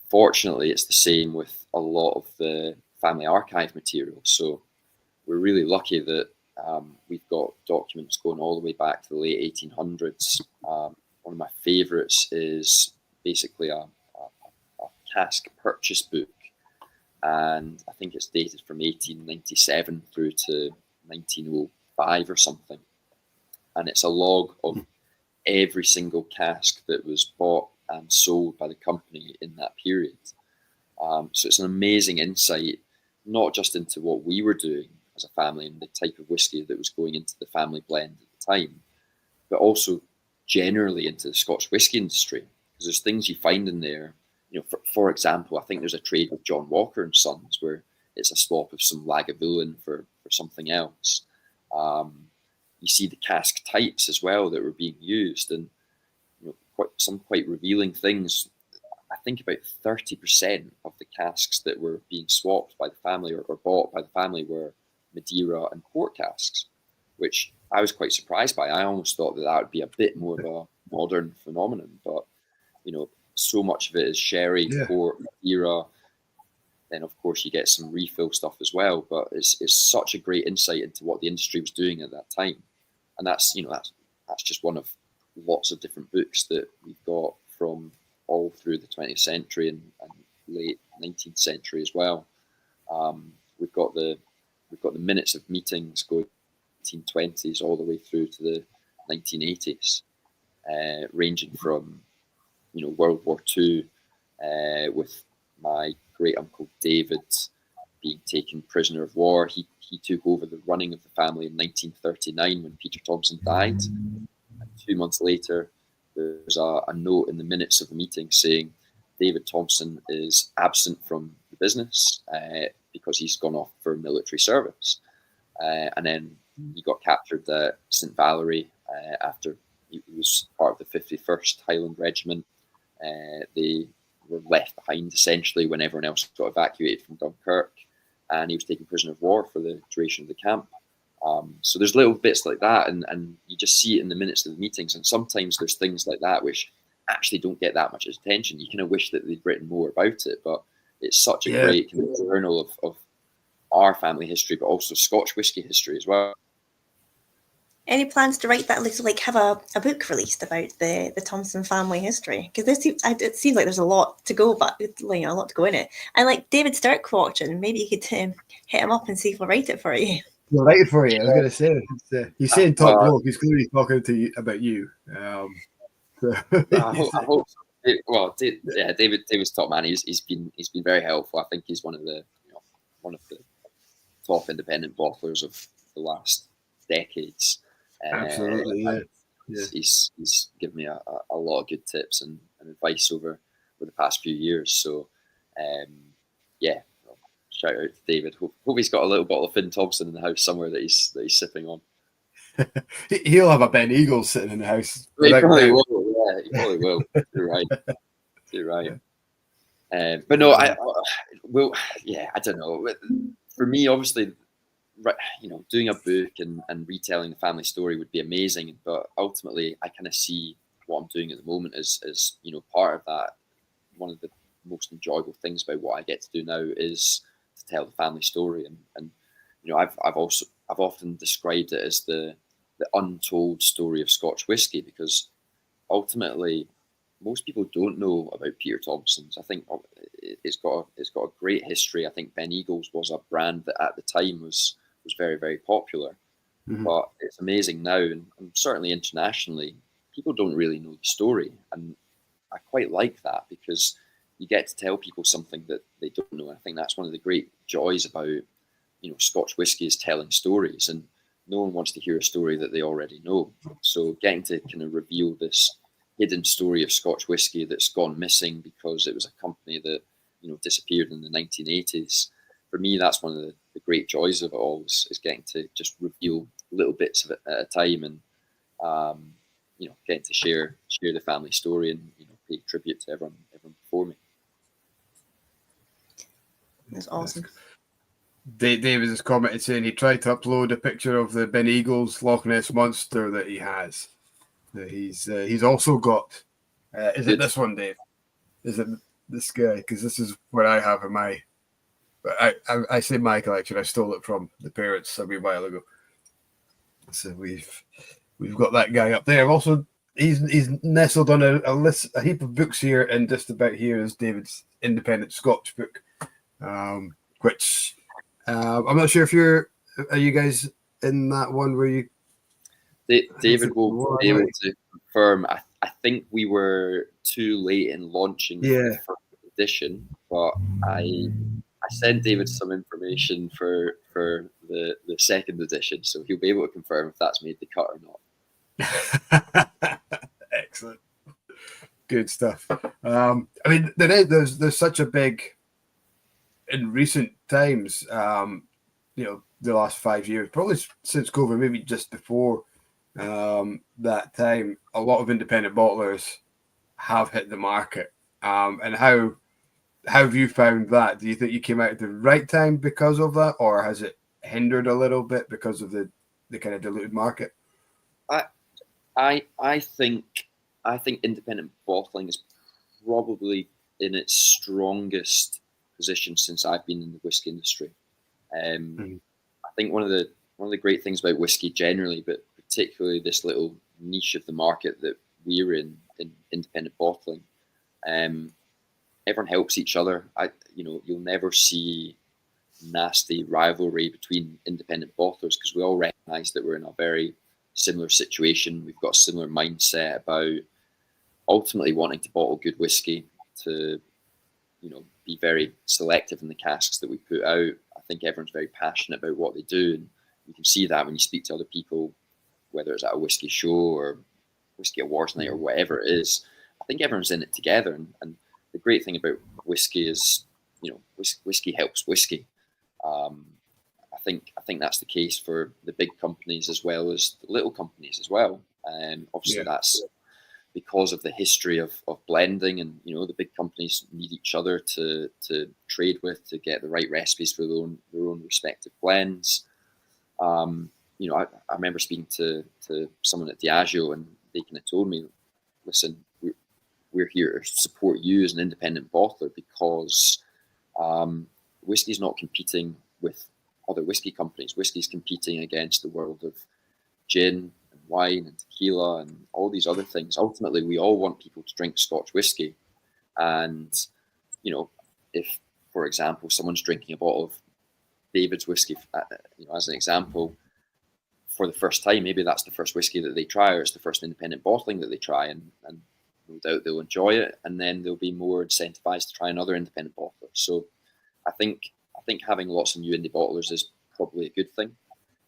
fortunately, it's the same with a lot of the family archive material. So we're really lucky that we've got documents going all the way back to the late 1800s. One of my favourites is basically a cask purchase book, and I think it's dated from 1897 through to 1905 or something. And it's a log of every single cask that was bought and sold by the company in that period. So it's an amazing insight, not just into what we were doing as a family and the type of whiskey that was going into the family blend at the time, but also generally into the Scotch whiskey industry. Because there's things you find in there, for example, I think there's a trade with John Walker and Sons where it's a swap of some Lagavulin for something else. You see the cask types as well that were being used, and quite revealing things. I think about 30% of the casks that were being swapped by the family or bought by the family were Madeira and port casks, which I was quite surprised by. I almost thought that would be a bit more of a modern phenomenon, but so much of it is sherry, port, Madeira. Then of course you get some refill stuff as well, but it's such a great insight into what the industry was doing at that time, and that's just one of lots of different books that we've got from all through the 20th century and late 19th century as well. We've got the minutes of meetings going 1920s all the way through to the 1980s, ranging from World War II, with my great uncle David being taken prisoner of war. He took over the running of the family in 1939 when Peter Thomson died. And 2 months later, there's a note in the minutes of the meeting saying David Thompson is absent from the business because he's gone off for military service. And then he got captured at St. Valery after he was part of the 51st Highland Regiment. They were left behind essentially when everyone else got evacuated from Dunkirk, and he was taken prisoner of war for the duration of the camp. So there's little bits like that, and you just see it in the minutes of the meetings, and sometimes there's things like that which actually don't get that much attention. You kind of wish that they'd written more about it, but it's such a great kind of journal of our family history, but also Scotch whisky history as well. Any plans to write that, like have a book released about the Thompson family history? Because it seems like there's a lot to go, but like, a lot to go in it. And like David Stark watching, maybe you could hit him up and see if he'll write it for you. We'll write it for you. I was going to say, he's saying top bloke. He's clearly talking to you about you. I hope so. Well, yeah, David's top man. He's been very helpful. I think he's one of the top independent bottlers of the last decades. Absolutely, yeah. He's given me a lot of good tips and advice over the past few years. So, yeah, shout out to David. Hope he's got a little bottle of Finn Thompson in the house somewhere that he's sipping on. He'll have a Ben Eagles sitting in the house. He probably will. Yeah, he probably will. You're right. You're right. But no, I don't know. For me, obviously, doing a book and retelling the family story would be amazing. But ultimately, I kind of see what I'm doing at the moment as part of that. One of the most enjoyable things about what I get to do now is to tell the family story, and I've often described it as the untold story of Scotch whisky, because ultimately most people don't know about Peter Thomson's. I think it's got a great history. I think Ben Eagles was a brand that at the time was very, very popular. Mm-hmm. But it's amazing now, and certainly internationally, people don't really know the story, and I quite like that, because you get to tell people something that they don't know. I think that's one of the great joys about Scotch whisky, is telling stories, and no one wants to hear a story that they already know. So getting to kind of reveal this hidden story of Scotch whisky that's gone missing because it was a company that disappeared in the 1980s. For me, that's one of the great joys of it all, is getting to just reveal little bits of it at a time, and getting to share the family story and pay tribute to everyone before me. That's awesome. David has commented saying he tried to upload a picture of the Ben Eagles Loch Ness Monster that he has. That he's also got. Is it this one, Dave? Is it this guy? Because this is what I have in my. I say my collection. I stole it from the parents a wee while ago. So we've got that guy up there. Also, he's nestled on a list, a heap of books here, and just about here is David's independent Scotch book, which I'm not sure if are you guys in that one where you. David will be able to confirm. I think we were too late in launching the first edition, but I sent David some information for the second edition, so he'll be able to confirm if that's made the cut or not. Excellent, good stuff. I mean, there's such a big, in recent times, the last 5 years, probably since COVID, maybe just before that time, a lot of independent bottlers have hit the market. And how have you found that? Do you think you came out at the right time because of that, or has it hindered a little bit because of the kind of diluted market? I think independent bottling is probably in its strongest position since I've been in the whiskey industry. I think one of the great things about whiskey generally, but particularly this little niche of the market that we're in independent bottling, everyone helps each other. You'll never see nasty rivalry between independent bottlers, because we all recognise that we're in a very similar situation. We've got a similar mindset about ultimately wanting to bottle good whiskey, to be very selective in the casks that we put out. I think everyone's very passionate about what they do, and you can see that when you speak to other people, whether it's at a whiskey show or whiskey awards night or whatever it is. I think everyone's in it together, and the great thing about whiskey is, whiskey helps whiskey. I think that's the case for the big companies as well as the little companies as well. Obviously, that's because of the history of blending, and the big companies need each other to trade with, to get the right recipes for their own respective blends. I remember speaking to someone at Diageo, and they kind of told me, listen, we're here to support you as an independent bottler, because whiskey's not competing with other whiskey companies. Whiskey's competing against the world of gin and wine and tequila and all these other things. Ultimately, we all want people to drink Scotch whiskey. And, you know, if, for example, someone's drinking a bottle of David's whiskey, you know, as an example, for the first time, maybe that's the first whiskey that they try, or it's the first independent bottling that they try, and no doubt they'll enjoy it, and then they'll be more incentivized to try another independent bottler. So I think having lots of new indie bottlers is probably a good thing.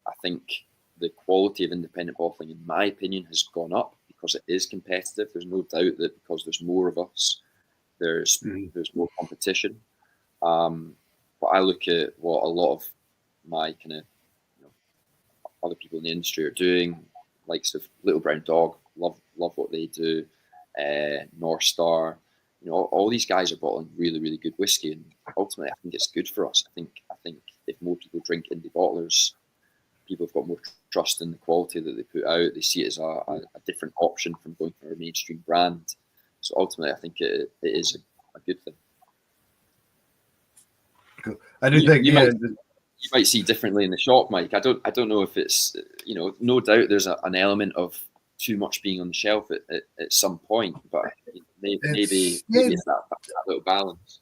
I think the quality of independent bottling, in my opinion, has gone up because it is competitive. There's no doubt that because there's more of us, there's more competition. But I look at what a lot of my kind of, you know, other people in the industry are doing, likes of Little Brown Dog, love what they do, North Star, you know, all these guys are bottling really, really good whiskey, and ultimately, I think it's good for us. I think if more people drink indie bottlers, people have got more trust in the quality that they put out. They see it as a different option from going for a mainstream brand. So ultimately, I think it is a good thing. Cool. I do think you might see differently in the shop, Mike. I don't know if it's, you know, no doubt there's an element of too much being on the shelf at some point, but maybe it's that little balance.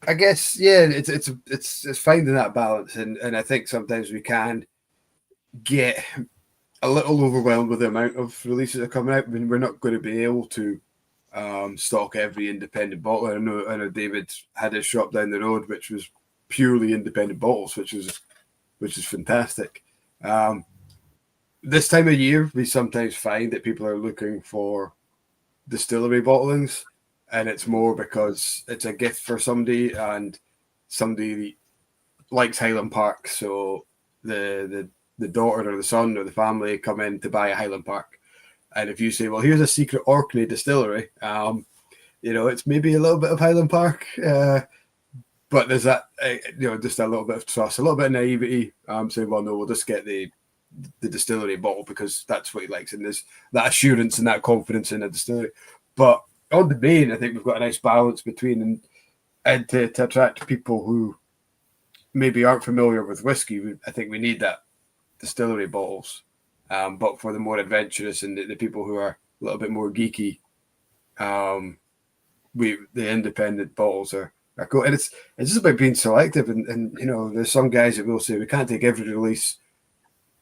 I guess, yeah, it's finding that balance, and I think sometimes we can get a little overwhelmed with the amount of releases that are coming out. I mean, we're not going to be able to stock every independent bottler. I know David had his shop down the road, which was purely independent bottles, which is fantastic. This time of year, we sometimes find that people are looking for distillery bottlings, and it's more because it's a gift for somebody, and somebody likes Highland Park, so the daughter or the son or the family come in to buy a Highland Park. And if you say, well, here's a secret Orkney distillery, you know, it's maybe a little bit of Highland Park, but there's that, you know, just a little bit of trust, a little bit of naivety, saying, well, no, we'll just get the distillery bottle because that's what he likes. And there's that assurance and that confidence in a distillery. But on the main, I think we've got a nice balance between, and to attract people who maybe aren't familiar with whiskey, I think we need that distillery bottles. But for the more adventurous and the people who are a little bit more geeky, the independent bottles are cool. And it's just about being selective. And you know, there's some guys that will say we can't take every release.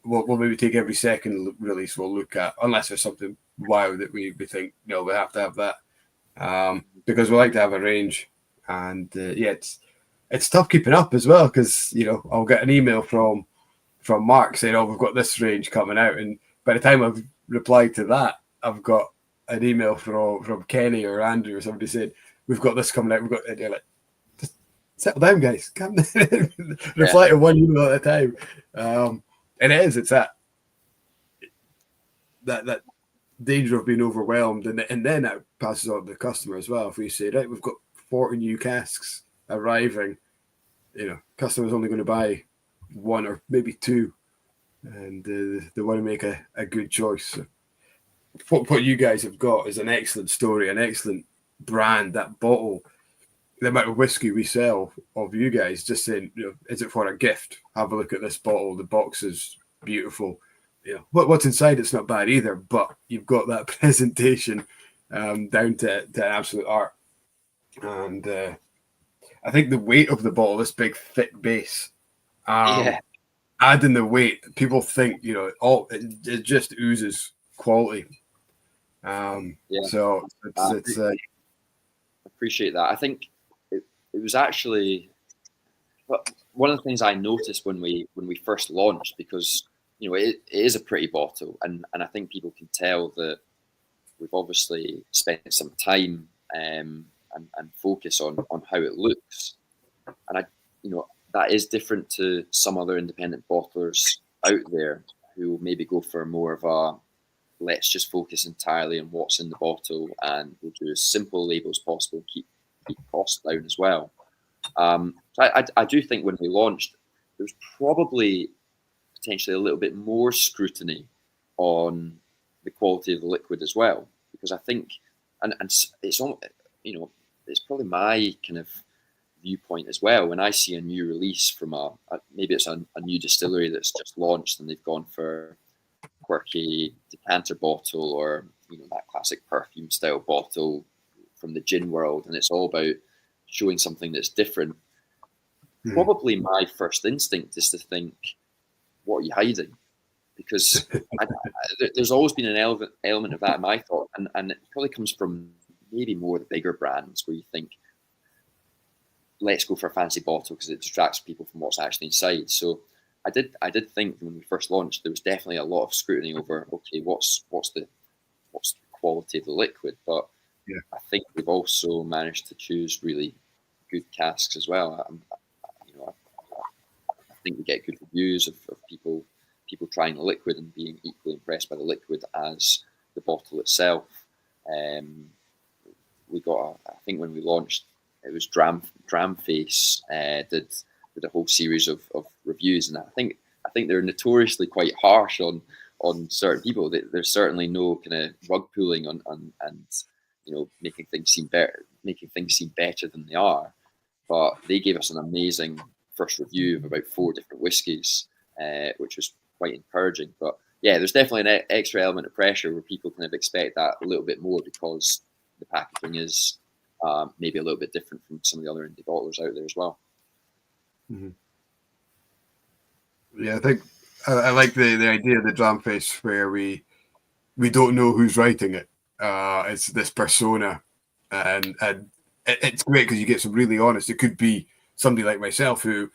We'll maybe take every second release we'll look at, unless there's something wow that we think, no, we have to have that, because we like to have a range. And yeah, it's tough keeping up as well, because, you know, I'll get an email from Mark saying, oh, we've got this range coming out, and by the time I've replied to that, I've got an email from Kenny or Andrew or somebody saying, we've got this coming out, we've got, and you're like, just settle down, guys, come reply to one email at a time. And it's that danger of being overwhelmed, and then that passes on to the customer as well. If we say, right, we've got 40 new casks arriving, you know, customers only going to buy one or maybe two, and they want to make a good choice. So what you guys have got is an excellent story, an excellent brand. That bottle, the amount of whiskey we sell of you guys, just saying, you know, is it for a gift? Have a look at this bottle. The box is beautiful. You know, what's inside, it's not bad either, but you've got that presentation down to absolute art. And I think the weight of the bottle, this big thick base, adding the weight, people think, you know, it just oozes quality. So it's appreciate that. I think it was actually one of the things I noticed when we first launched, because, you know, it is a pretty bottle, and I think people can tell that we've obviously spent some time and focus on how it looks, and you know, that is different to some other independent bottlers out there who maybe go for more of a, let's just focus entirely on what's in the bottle, and we'll do as simple label as possible, keep costs down as well. So I do think when we launched, there was probably potentially a little bit more scrutiny on the quality of the liquid as well, because I think, and it's on, you know, it's probably my kind of viewpoint as well. When I see a new release from maybe it's a new distillery that's just launched and they've gone for quirky decanter bottle, or that classic perfume style bottle from the gin world, and it's all about showing something that's different. Probably my first instinct is to think, what are you hiding? Because there's always been an element of that in my thought, and it probably comes from maybe more the bigger brands, where you think, let's go for a fancy bottle because it distracts people from what's actually inside. So I did think when we first launched, there was definitely a lot of scrutiny over, okay, what's the quality of the liquid, but I think we've also managed to choose really good casks as well. I think we get good reviews of people trying the liquid and being equally impressed by the liquid as the bottle itself. We got, I think when we launched, it was Dram Face did a whole series of reviews, and I think they're notoriously quite harsh on certain people. There's certainly no kind of rug pulling on and making things seem better than they are. But they gave us an amazing first review of about 4 different whiskies, which was quite encouraging. But yeah, there's definitely an extra element of pressure where people kind of expect that a little bit more because the packaging is maybe a little bit different from some of the other indie bottlers out there as well. Mm-hmm. Yeah, I think I like the idea of the dram face where we don't know who's writing it. It's this persona, and it's great because you get some really honest. It could be somebody like myself who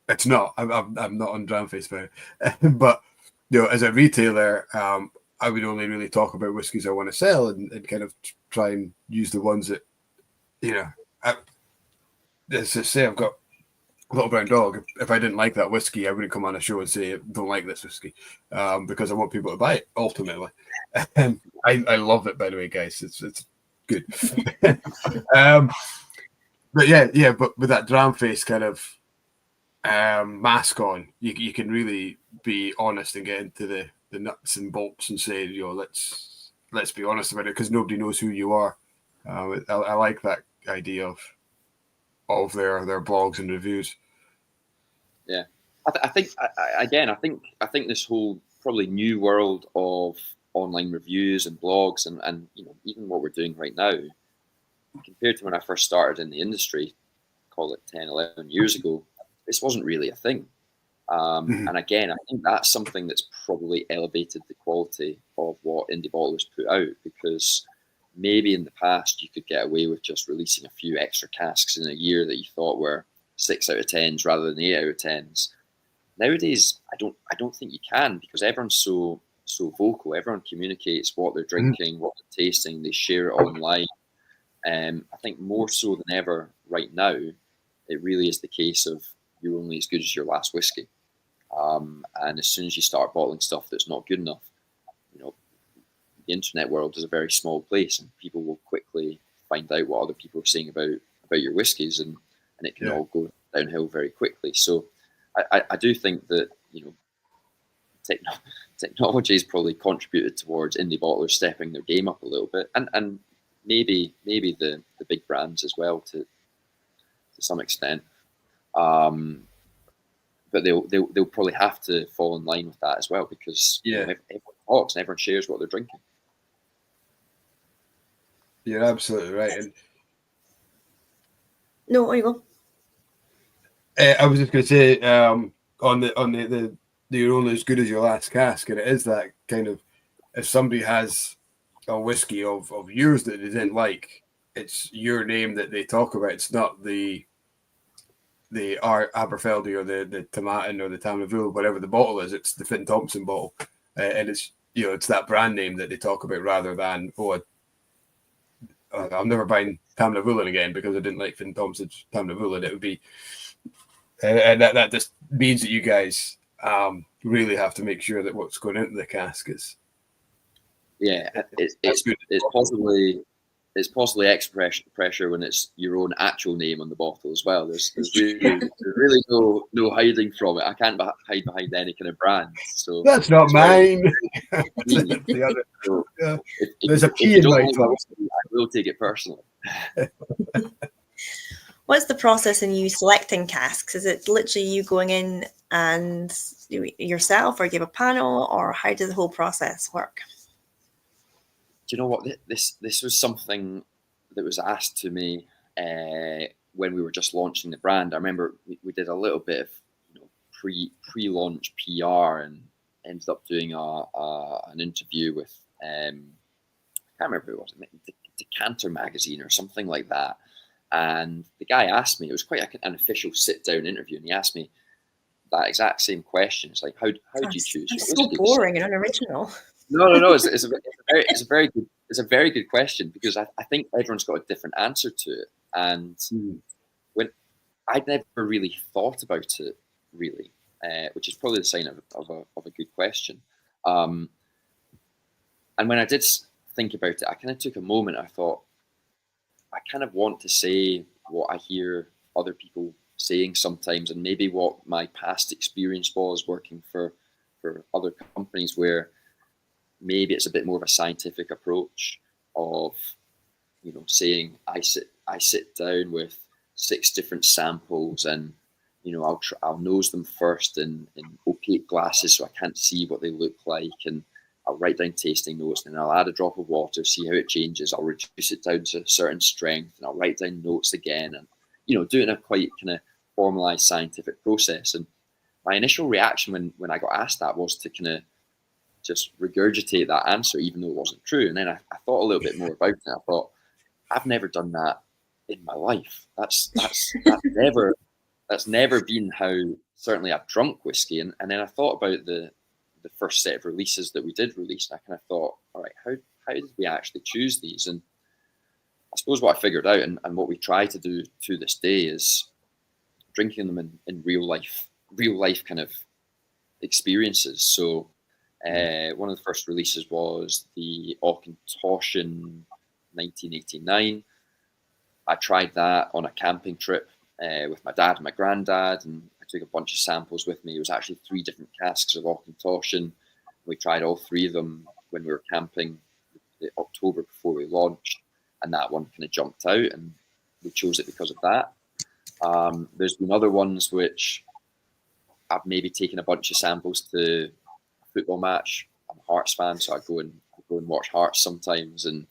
it's not. I'm not on dram face for it, but as a retailer, I would only really talk about whiskies I want to sell and kind of try and use the ones that let's just say I've got Little Brown Dog. If I didn't like that whiskey, I wouldn't come on a show and say don't like this whiskey, because I want people to buy it ultimately. I love it, by the way, guys. It's good. But but with that dram face kind of mask on, you can really be honest and get into the nuts and bolts and say, let's be honest about it, because nobody knows who you are. I like that idea of their blogs and reviews. Yeah, I think this whole probably new world of online reviews and blogs and even what we're doing right now, compared to when I first started in the industry, call it 10, 11 years ago, this wasn't really a thing. And again, I think that's something that's probably elevated the quality of what indie bottlers put out, because maybe in the past you could get away with just releasing a few extra casks in a year that you thought were 6 out of 10s rather than 8 out of 10s. Nowadays, I don't think you can, because everyone's so vocal. Everyone communicates what they're drinking, what they're tasting. They share it online. I think more so than ever right now, it really is the case of you're only as good as your last whiskey. And as soon as you start bottling stuff that's not good enough, the internet world is a very small place, and people will quickly find out what other people are saying about your whiskies, and it can all go downhill very quickly. So I do think that technology has probably contributed towards indie bottlers stepping their game up a little bit, and maybe the big brands as well to some extent. But they'll probably have to fall in line with that as well, because everyone talks and everyone shares what they're drinking. You're absolutely right. And no, there you go. I was just going to say on the you're only as good as your last cask, and it is that kind of, if somebody has a whiskey of yours that they didn't like, it's your name that they talk about. It's not the Aberfeldy or the Tomatin or the Tamnaville, whatever the bottle is. It's the Thompson bottle, and it's it's that brand name that they talk about, rather than I'm never buying Tamnaville again because I didn't like Thompson's Tamnaville. And it would be, and that just means that you guys really have to make sure that what's going into the cask is. Yeah, it's good. It's possibly extra pressure when it's your own actual name on the bottle as well. There's really no hiding from it. I can't hide behind any kind of brand. So that's not mine. The other. So, there's a P in my tongue. I will take it personally. What's the process in you selecting casks? Is it literally you going in and yourself, or do you have a panel, or how does the whole process work? Do you know what? This was something that was asked to me when we were just launching the brand. I remember we did a little bit of pre-launch PR and ended up doing an interview with I can't remember who it was, Decanter magazine or something like that. And the guy asked me, it was quite an official sit-down interview, and he asked me that exact same question. It's like, how do you choose? It's so boring and unoriginal. No. It's a very good question, because I think everyone's got a different answer to it. And when I'd never really thought about it, really, which is probably the sign of a good question. And when I did think about it, I kind of took a moment. I thought, I kind of want to say what I hear other people saying sometimes, and maybe what my past experience was working for other companies, where maybe it's a bit more of a scientific approach of, saying I sit down with 6 different samples, and I'll nose them first in opaque glasses so I can't see what they look like, and I'll write down tasting notes, and I'll add a drop of water, see how it changes. I'll reduce it down to a certain strength, and I'll write down notes again, and doing a quite kind of formalized scientific process. And my initial reaction when I got asked that was to kind of just regurgitate that answer, even though it wasn't true. And then I thought a little bit more about it. I thought, I've never done that in my life. That's never been how certainly I've drunk whiskey. And then I thought about the first set of releases that we did release, and I kind of thought, all right, how did we actually choose these? And I suppose what I figured out, and what we try to do to this day, is drinking them in real life kind of experiences. So one of the first releases was the Auchentoshan 1989. I tried that on a camping trip with my dad and my granddad, and I took a bunch of samples with me. It was actually 3 different casks of Auchentoshan. We tried all 3 of them when we were camping the October before we launched, and that one kind of jumped out, and we chose it because of that. There's been other ones which I've maybe taken a bunch of samples to a football match. I'm a Hearts fan, so I go and watch Hearts sometimes, and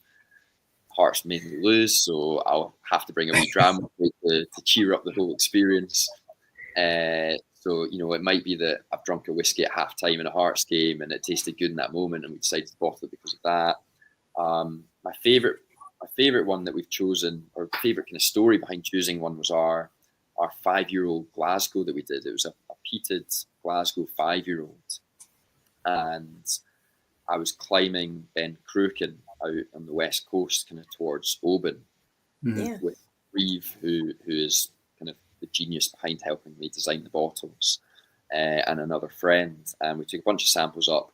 Hearts mainly lose, so I'll have to bring a wee dram to cheer up the whole experience. So it might be that I've drunk a whiskey at half time in a Hearts game, and it tasted good in that moment, and we decided to bottle it because of that. My favorite one that we've chosen, or favorite kind of story behind choosing one, was our 5-year-old Glasgow that we did. It was a peated Glasgow 5-year-old, and I was climbing Ben Cruachan out on the west coast, kind of towards Oban, with Reeve, who is kind of the genius behind helping me design the bottles, and another friend. And we took a bunch of samples up.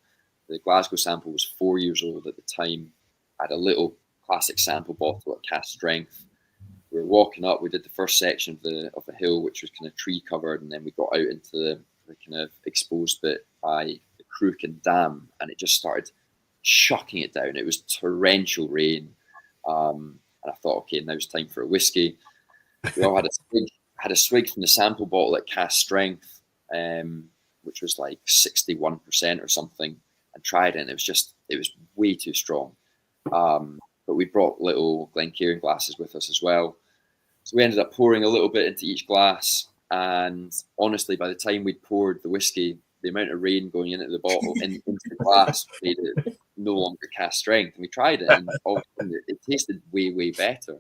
The Glasgow sample was 4 years old at the time. I had a little classic sample bottle at cask strength. We were walking up. We did the first section of the hill, which was kind of tree covered, and then we got out into the kind of exposed bit by the Cruachan Dam, and it just started chucking it down. It was torrential rain, and I thought, okay, now it's time for a whiskey. We all had a swig from the sample bottle at cask strength, which was like 61% or something, and tried it, and it was way too strong. But we brought little Glengiri glasses with us as well. So we ended up pouring a little bit into each glass, and honestly, by the time we'd poured the whiskey, the amount of rain going into the bottle, into the glass, made it no longer cask strength. And we tried it, and it tasted way, way better.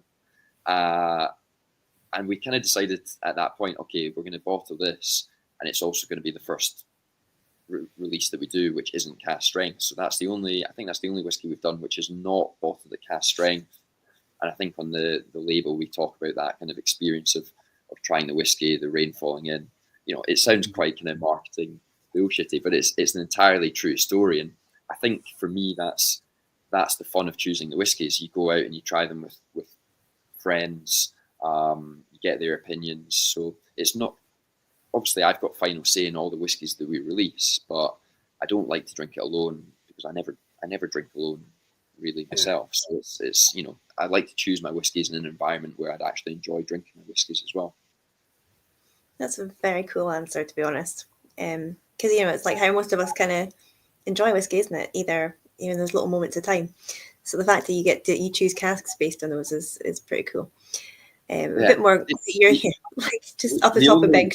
And we kind of decided at that point, okay, we're going to bottle this, and it's also going to be the first release that we do which isn't cask strength. So I think that's the only whiskey we've done which is not bottled at cask strength. And I think on the label we talk about that kind of experience of trying the whiskey, the rain falling in. It sounds quite kind of marketing bullshitty, but it's an entirely true story. And I think for me that's the fun of choosing the whiskies. You go out and you try them with friends, you get their opinions. So it's not, obviously I've got final say in all the whiskies that we release, but I don't like to drink it alone, because I never drink alone really myself. So it's I like to choose my whiskies in an environment where I'd actually enjoy drinking my whiskies as well. That's a very cool answer, to be honest. Because it's like how most of us kind of enjoy whiskey, isn't it? Either those little moments of time. So the fact that you choose casks based on those is pretty cool. A bit more you're like just up the top of Ben.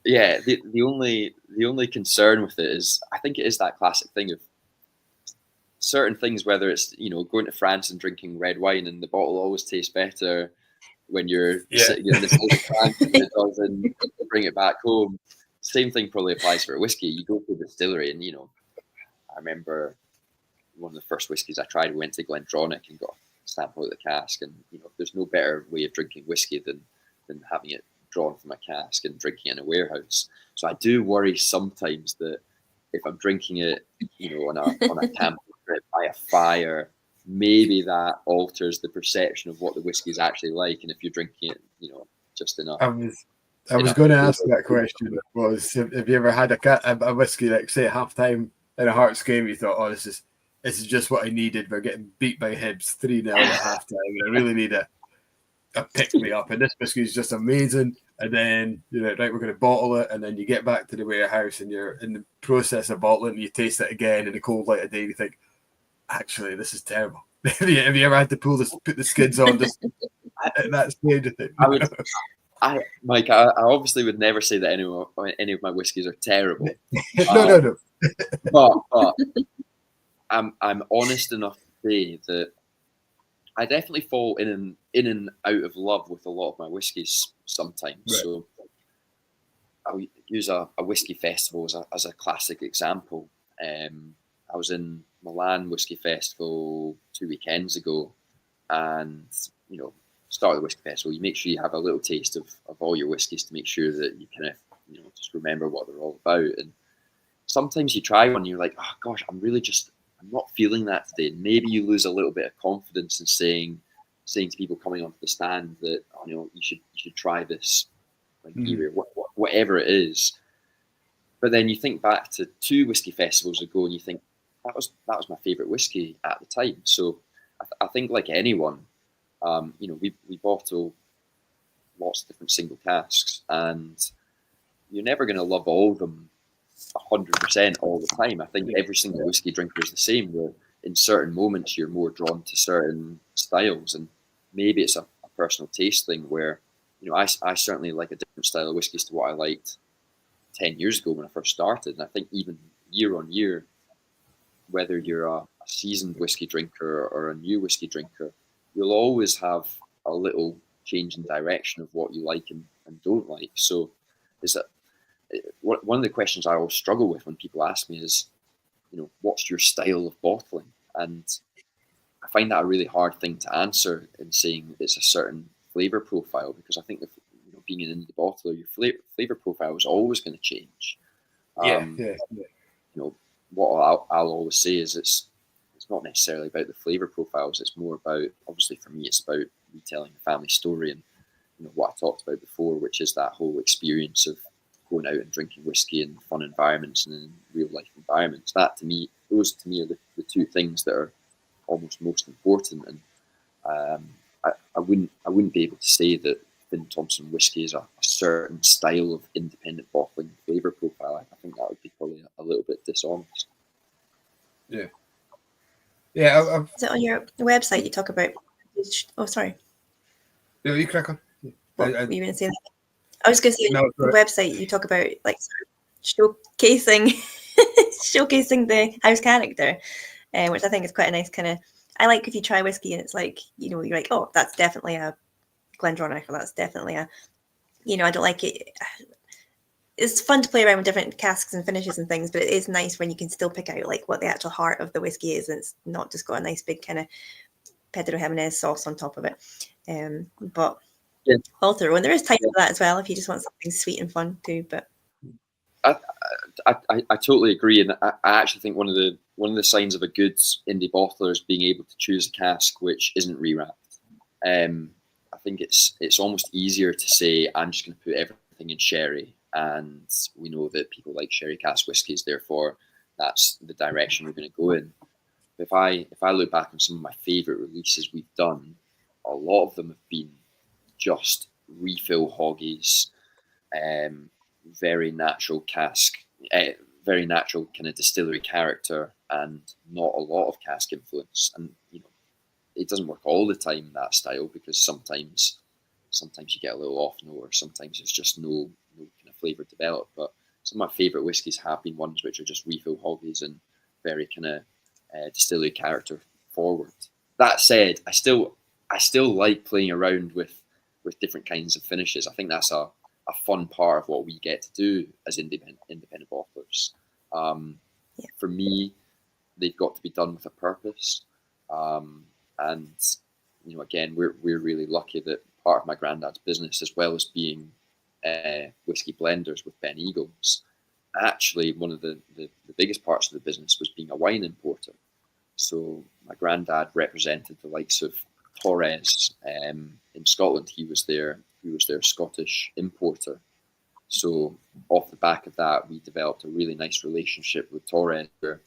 Yeah, the only concern with it is I think it is that classic thing of certain things, whether it's going to France and drinking red wine and the bottle always tastes better when you're sitting in the south of France than it does and bring it back home. Same thing probably applies for a whiskey. You go to the distillery and I remember one of the first whiskies I tried, we went to Glengiri and got a sample of the cask, and there's no better way of drinking whiskey than having it drawn from a cask and drinking it in a warehouse. So I do worry sometimes that if I'm drinking it, on a camping trip by a fire, maybe that alters the perception of what the whiskey is actually like. And if you're drinking it, just enough. I was going to ask that question. Have you ever had a whiskey, like say at halftime in a Hearts game, you thought, oh, this is just what I needed. We're getting beat by Hibs 3-0 at halftime, and I really need a pick me up. And this whiskey is just amazing. And then right, we're going to bottle it, and then you get back to the warehouse, and you're in the process of bottling, and you taste it again in the cold light of day, and you think, actually, this is terrible. Have you ever had to put the skids on just at that stage of thing? Mike, I obviously would never say that any of my whiskies are terrible. No. But I'm honest enough to say that I definitely fall in and out of love with a lot of my whiskies sometimes. Right. So I'll use a whiskey festival as a classic example. I was in Milan Whiskey Festival 2 weekends ago, and start of the whiskey festival, you make sure you have a little taste of all your whiskies to make sure that you kind of just remember what they're all about. And sometimes you try one and you're like, oh gosh, I'm not feeling that today. Maybe you lose a little bit of confidence in saying to people coming onto the stand that you should try this, like whatever it is. But then you think back to 2 whiskey festivals ago and you think that was my favorite whiskey at the time. So I think like anyone, we bottle lots of different single casks, and you're never going to love all of them 100% all the time. I think every single whiskey drinker is the same, where in certain moments you're more drawn to certain styles, and maybe it's a personal taste thing where I certainly like a different style of whiskies to what I liked 10 years ago when I first started. And I think even year on year, whether you're a seasoned whiskey drinker or a new whiskey drinker, you'll always have a little change in direction of what you like and don't like. So is that one of the questions I always struggle with when people ask me is, what's your style of bottling? And I find that a really hard thing to answer in saying it's a certain flavor profile, because I think that being an indie bottler, your flavor profile is always going to change. What I'll always say is it's not necessarily about the flavor profiles. It's more about, obviously for me, it's about retelling the family story and what I talked about before, which is that whole experience of going out and drinking whiskey in fun environments and in real life environments. Those to me are the 2 things that are almost most important. And I wouldn't be able to say that Thompson whiskey is a certain style of independent bottling flavor profile. I think that would be probably a little bit dishonest. Yeah. Is it on your website you talk about? Oh, sorry. No, you crack on. What were you going to say? I was going to say on the website you talk about like showcasing the house character, which I think is quite a nice kind of. I like if you try whiskey and it's like you're like, oh, that's definitely a Glendronach, or that's definitely a I don't like it. It's fun to play around with different casks and finishes and things, but it is nice when you can still pick out like what the actual heart of the whiskey is, and it's not just got a nice big kind of Pedro Jimenez sauce on top of it. But all through, and there is time for that as well if you just want something sweet and fun too. But I totally agree, and I actually think one of the signs of a good indie bottler is being able to choose a cask which isn't re-wrapped. I think it's almost easier to say I'm just going to put everything in sherry, and we know that people like sherry cask whiskies, therefore that's the direction we're going to go in. if I look back on some of my favorite releases we've done, a lot of them have been just refill hoggies, very natural cask, very natural kind of distillery character, and not a lot of cask influence. And it doesn't work all the time, that style, because sometimes you get a little off note, or sometimes it's just no kind of flavour developed. But some of my favourite whiskies have been ones which are just refill hoggies and very kind of distillery character forward. That said, I still like playing around with different kinds of finishes. I think that's a fun part of what we get to do as independent authors. For me, they've got to be done with a purpose. And again, we're really lucky that part of my granddad's business, as well as being whiskey blenders with Ben Eagles, actually one of the biggest parts of the business was being a wine importer. So my granddad represented the likes of Torres in Scotland. He was their Scottish importer. So off the back of that, we developed a really nice relationship with Torres, where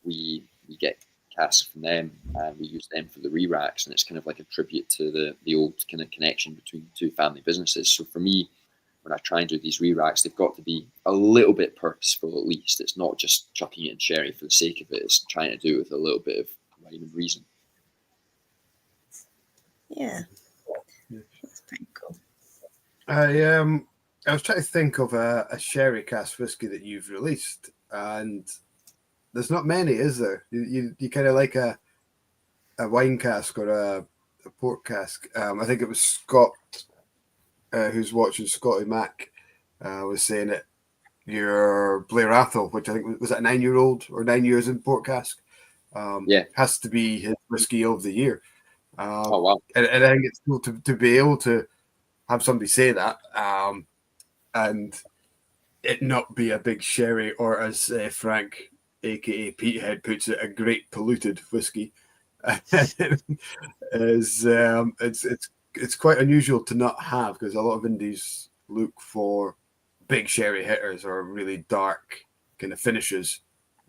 we get casks from them and we use them for the re-racks, and it's kind of like a tribute to the old kind of connection between two family businesses. So for me, when I try and do these re-racks, they've got to be a little bit purposeful, at least. It's not just chucking it in sherry for the sake of it. It's trying to do it with a little bit of rhyme and reason. Yeah, that's pretty cool. I was trying to think of a sherry cask whiskey that you've released, and there's not many, is there? You kind of like a wine cask or a port cask. I think it was Scott, who's watching, Scotty Mac, was saying it. Your Blair Athol, which I think was a 9-year-old or 9 years in port cask, has to be his whiskey of the year. Oh wow! And I think it's cool to be able to have somebody say that, and it not be a big sherry, or as Frank, aka Petehead, puts it, a great polluted whiskey. It's quite unusual to not have, because a lot of indies look for big sherry hitters or really dark kind of finishes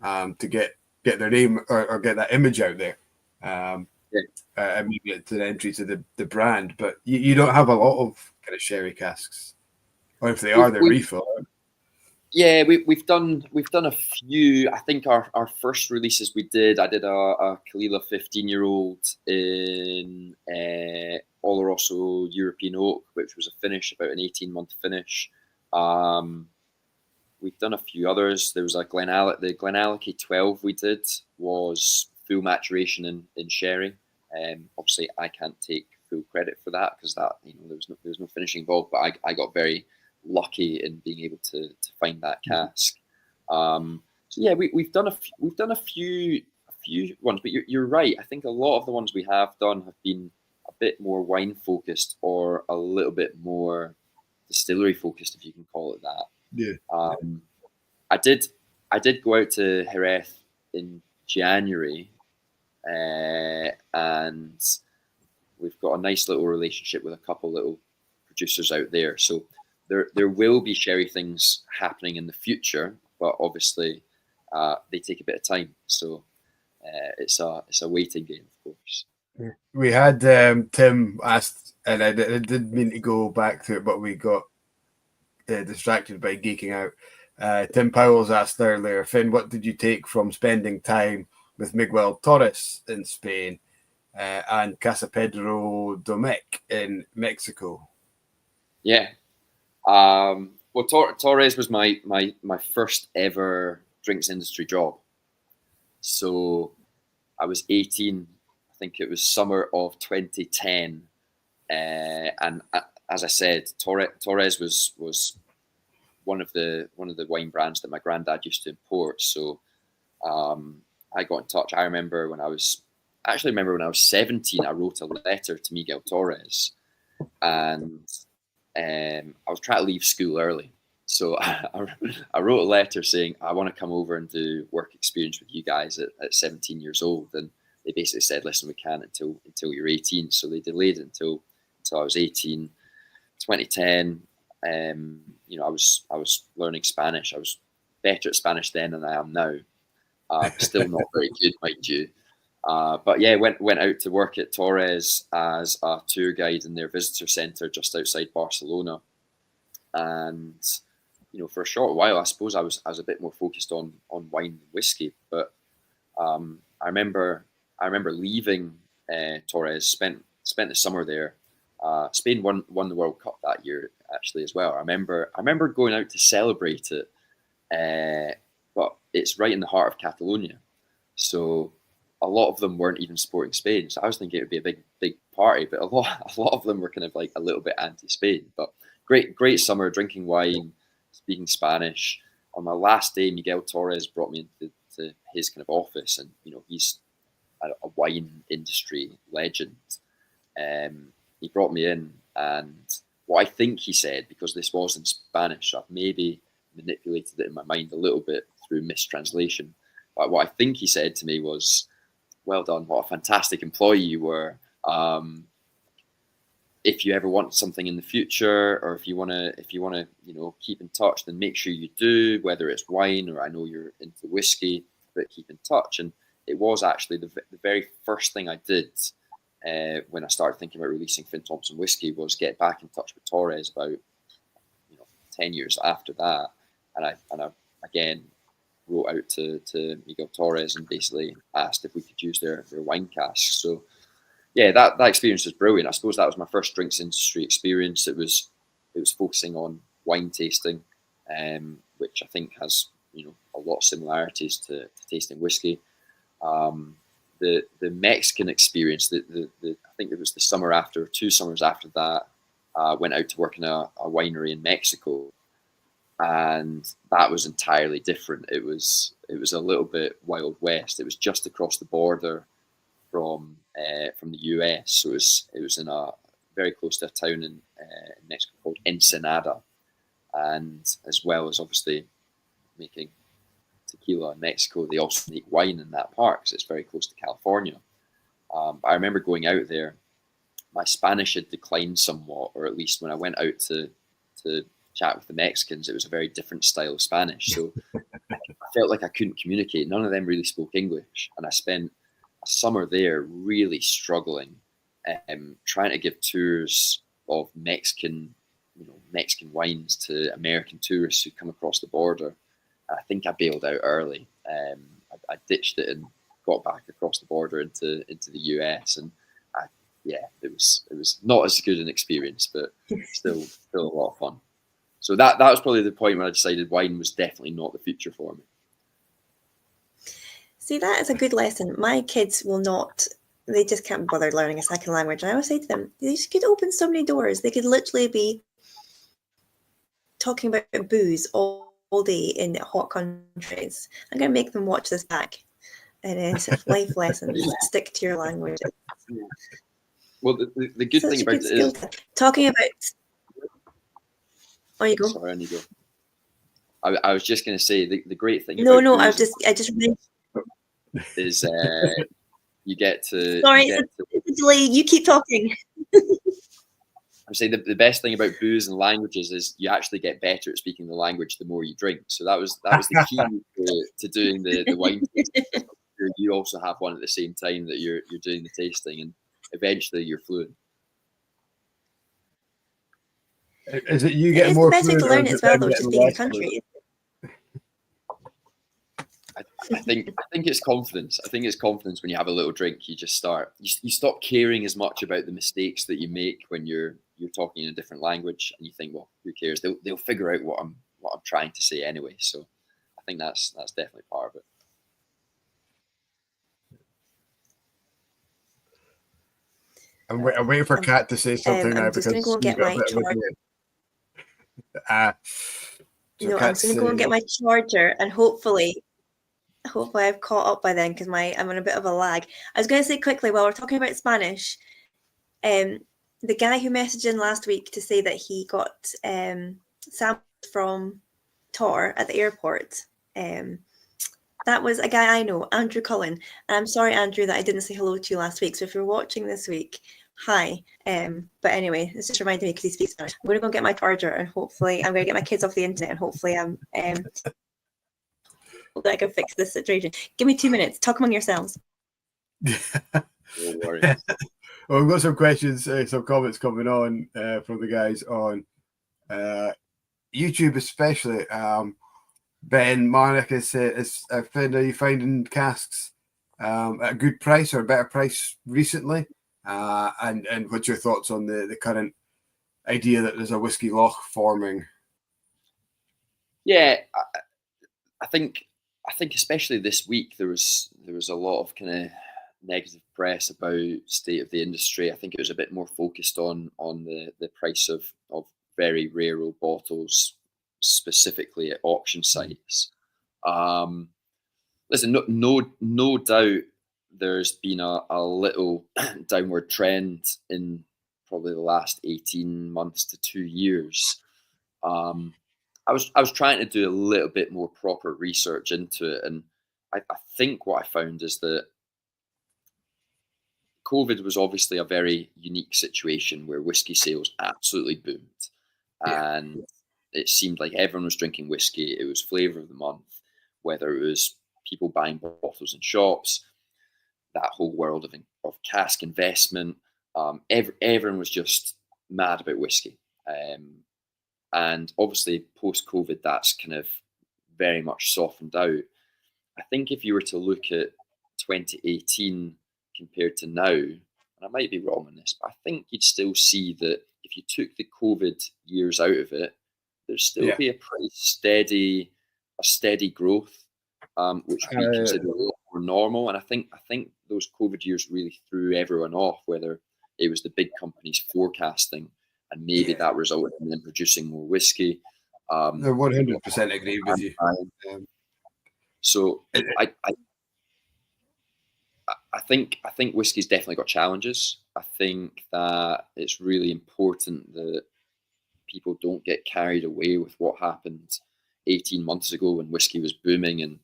to get their name or get that image out there. And maybe it's an entry to the brand, but you don't have a lot of kind of sherry casks, or if they are, they're refill. Yeah, we've done a few. I think our first releases I did a Kalila 15-year-old in Oloroso European Oak, which was a finish, about an 18-month finish. We've done a few others. There was the Glenallachie 12 we did was full maturation in sherry. Obviously, I can't take full credit for that, because that there was no finishing involved. But I got very lucky in being able to find that cask. So yeah, we've done a few ones. But you're right. I think a lot of the ones we have done have been a bit more wine focused, or a little bit more distillery focused, if you can call it that. Yeah. I did go out to Jerez in January, and we've got a nice little relationship with a couple little producers out there. So there will be sherry things happening in the future, but obviously they take a bit of time. So it's a waiting game, of course. We had Tim asked, and I didn't mean to go back to it, but we got distracted by geeking out. Tim Powell's asked earlier, Finn, what did you take from spending time with Miguel Torres in Spain and Casa Pedro Domecq in Mexico? Yeah. Well, Torres was my first ever drinks industry job. So I was 18. I think it was summer of 2010. And as I said, Torres was one of the wine brands that my granddad used to import. So I got in touch. I remember when I was 17, I wrote a letter to Miguel Torres, and I was trying to leave school early. So I wrote a letter saying, I want to come over and do work experience with you guys at 17 years old. And they basically said, listen, we can't until you're 18. So they delayed it until I was 18. 2010, I was learning Spanish. I was better at Spanish then than I am now. Still not very good, mind you. But yeah, went out to work at Torres as a tour guide in their visitor centre just outside Barcelona, and for a short while, I suppose I was a bit more focused on wine and whiskey. But I remember leaving Torres, spent the summer there. Spain won the World Cup that year actually as well. I remember going out to celebrate it, but it's right in the heart of Catalonia, so a lot of them weren't even supporting Spain. So I was thinking it would be a big party, but a lot of them were kind of like a little bit anti-Spain. But great summer, drinking wine, speaking Spanish. On my last day, Miguel Torres brought me into his kind of office, and he's a wine industry legend. He brought me in, and what I think he said, because this was in Spanish, I've maybe manipulated it in my mind a little bit through mistranslation. But what I think he said to me was, "Well done, what a fantastic employee you were. If you ever want something in the future, or if you want to, keep in touch, then make sure you do, whether it's wine or I know you're into whiskey, but keep in touch." And it was actually the very first thing I did when I started thinking about releasing Thompson whiskey was get back in touch with Torres about 10 years after that, and I again wrote out to Miguel Torres and basically asked if we could use their wine casks. So yeah, that experience was brilliant. I suppose that was my first drinks industry experience. It was focusing on wine tasting, which I think has a lot of similarities to tasting whiskey. The Mexican experience, I think it was the summer after, 2 summers after that, went out to work in a winery in Mexico, and that was entirely different. It was a little bit Wild West. It was just across the border from the US, so it was in a very close to a town in Mexico called Ensenada, and as well as obviously making tequila in Mexico, they also make wine in that park, so it's very close to California. But I remember going out there, my Spanish had declined somewhat, or at least when I went out to chat with the Mexicans, it was a very different style of Spanish. So I felt like I couldn't communicate. None of them really spoke English, and I spent a summer there really struggling, trying to give tours of Mexican wines to American tourists who come across the border. I think I bailed out early. I ditched it and got back across the border into the US, and it was not as good an experience, but still a lot of fun. So that was probably the point when I decided wine was definitely not the future for me. See, that is a good lesson. My kids will not. They just can't be bothered learning a second language. And I always say to them, these could open so many doors. They could literally be talking about booze all day in hot countries. I'm going to make them watch this back. And it's life lessons. Stick to your language. Well, the good thing about it is... Talking about... Oh, you go. Sorry, on you go. I was just going to say, the great thing No, about I just is you get to... Sorry, it's a delay. You keep talking. I'm saying the best thing about booze and languages is you actually get better at speaking the language the more you drink. So that was the key to doing the wine tasting. You also have one at the same time that you're doing the tasting, and eventually you're fluent. Is it you get more? It's the best way to learn it as well, though, just being in the country. I think it's confidence. I think it's confidence when you have a little drink. You just start. You stop caring as much about the mistakes that you make when you're talking in a different language, and you think, well, who cares? They'll figure out what I'm trying to say anyway. So I think that's definitely part of it. I'm waiting for Kat to say something now, because I'm just going to go and get my charger. I'm just going to go and get my charger, and hopefully I've caught up by then, because I'm on a bit of a lag. I was going to say quickly, while we're talking about Spanish, the guy who messaged in last week to say that he got samples from Tor at the airport, that was a guy I know, Andrew Cullen. And I'm sorry, Andrew, that I didn't say hello to you last week. So if you're watching this week, hi. But anyway, it's just reminded me because he speaks Spanish. I'm going to go get my charger, and hopefully I'm going to get my kids off the internet, and hopefully I can fix this situation. Give me 2 minutes. Talk among yourselves. No worries. Well, we've got some questions, some comments coming on from the guys on YouTube, especially. Ben Marnick is Finn, are you finding casks at a good price or a better price recently? And what's your thoughts on the current idea that there's a whiskey loch forming? Yeah, I think especially this week there was a lot of kind of negative press about state of the industry. I think it was a bit more focused on the price of very rare old bottles, specifically at auction sites. Listen, no doubt there's been a little downward trend in probably the last 18 months to 2 years. I was trying to do a little bit more proper research into it, and I think what I found is that COVID was obviously a very unique situation where whiskey sales absolutely boomed, and it seemed like everyone was drinking whiskey. It was flavour of the month, whether it was people buying bottles in shops, that whole world of cask investment. Everyone was just mad about whiskey. And obviously, post-COVID, that's kind of very much softened out. I think if you were to look at 2018 compared to now, and I might be wrong on this, but I think you'd still see that if you took the COVID years out of it, there'd still be a pretty steady growth, which we consider a lot more normal. And I think those COVID years really threw everyone off, whether it was the big companies forecasting, and maybe that resulted in them producing more whiskey. I 100% agree with you. So I think whiskey's definitely got challenges. I think that it's really important that people don't get carried away with what happened 18 months ago when whiskey was booming, and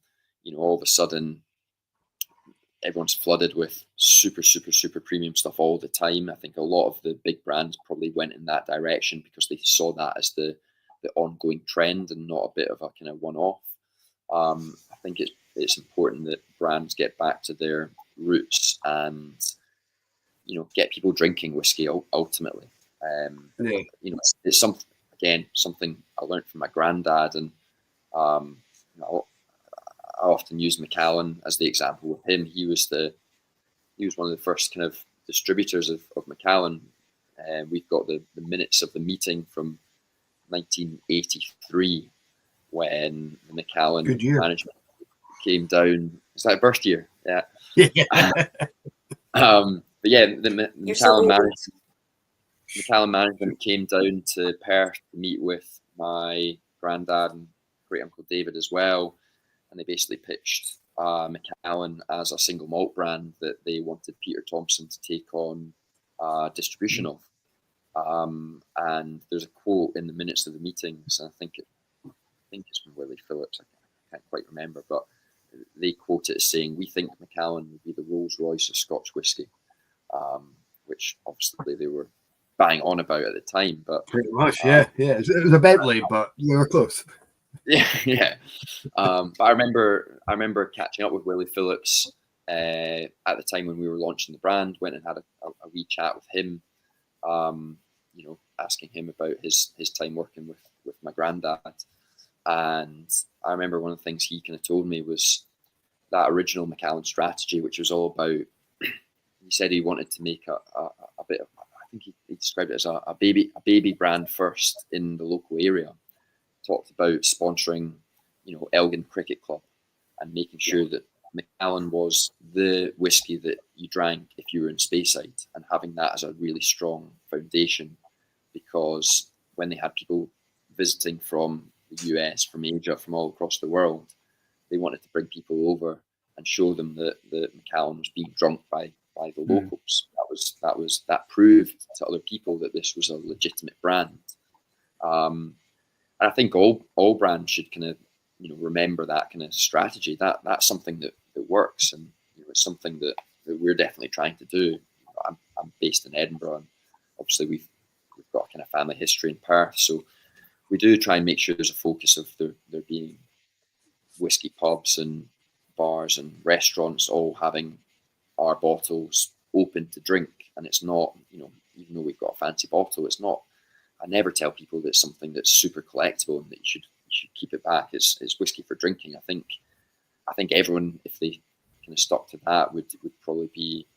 all of a sudden everyone's flooded with super premium stuff all the time. I think a lot of the big brands probably went in that direction because they saw that as the ongoing trend and not a bit of a kind of one-off. I think it's important that brands get back to their roots and get people drinking whiskey ultimately. It's something I learned from my granddad, and I often use Macallan as the example with him. He was one of the first kind of distributors of Macallan. We've got the minutes of the meeting from 1983 when the Macallan management came down. Is that a birth year? Yeah. But yeah, the Macallan management came down to Perth to meet with my granddad and great uncle David as well. And they basically pitched Macallan as a single malt brand that they wanted Peter Thomson to take on distribution of. And there's a quote in the minutes of the meetings, and I think it's from Willie Phillips. I can't quite remember, but they quote it as saying, "We think Macallan would be the Rolls Royce of Scotch whisky," which obviously they were bang on about at the time. But pretty much, yeah. It was a Bentley, but you were close. Yeah. But I remember catching up with Willie Phillips at the time when we were launching the brand. Went and had a wee chat with him, asking him about his time working with my granddad. And I remember one of the things he kind of told me was that original Macallan strategy, which was all about. He said he wanted to make a bit of. I think he described it as a baby brand first in the local area. Talked about sponsoring, Elgin Cricket Club and making sure that Macallan was the whiskey that you drank if you were in Speyside, and having that as a really strong foundation, because when they had people visiting from the US, from Asia, from all across the world, they wanted to bring people over and show them that Macallan was being drunk by the locals. That proved to other people that this was a legitimate brand. And I think all brands should kind of remember that kind of strategy. That's something that works, and it's something that we're definitely trying to do. I'm based in Edinburgh, and obviously we've got a kind of family history in Perth, so we do try and make sure there's a focus of there being whiskey pubs and bars and restaurants all having our bottles open to drink, and it's not, even though we've got a fancy bottle, it's not. I never tell people that it's something that's super collectible and that you should keep it back. It's whiskey for drinking. I think everyone, if they kind of stuck to that, would probably be,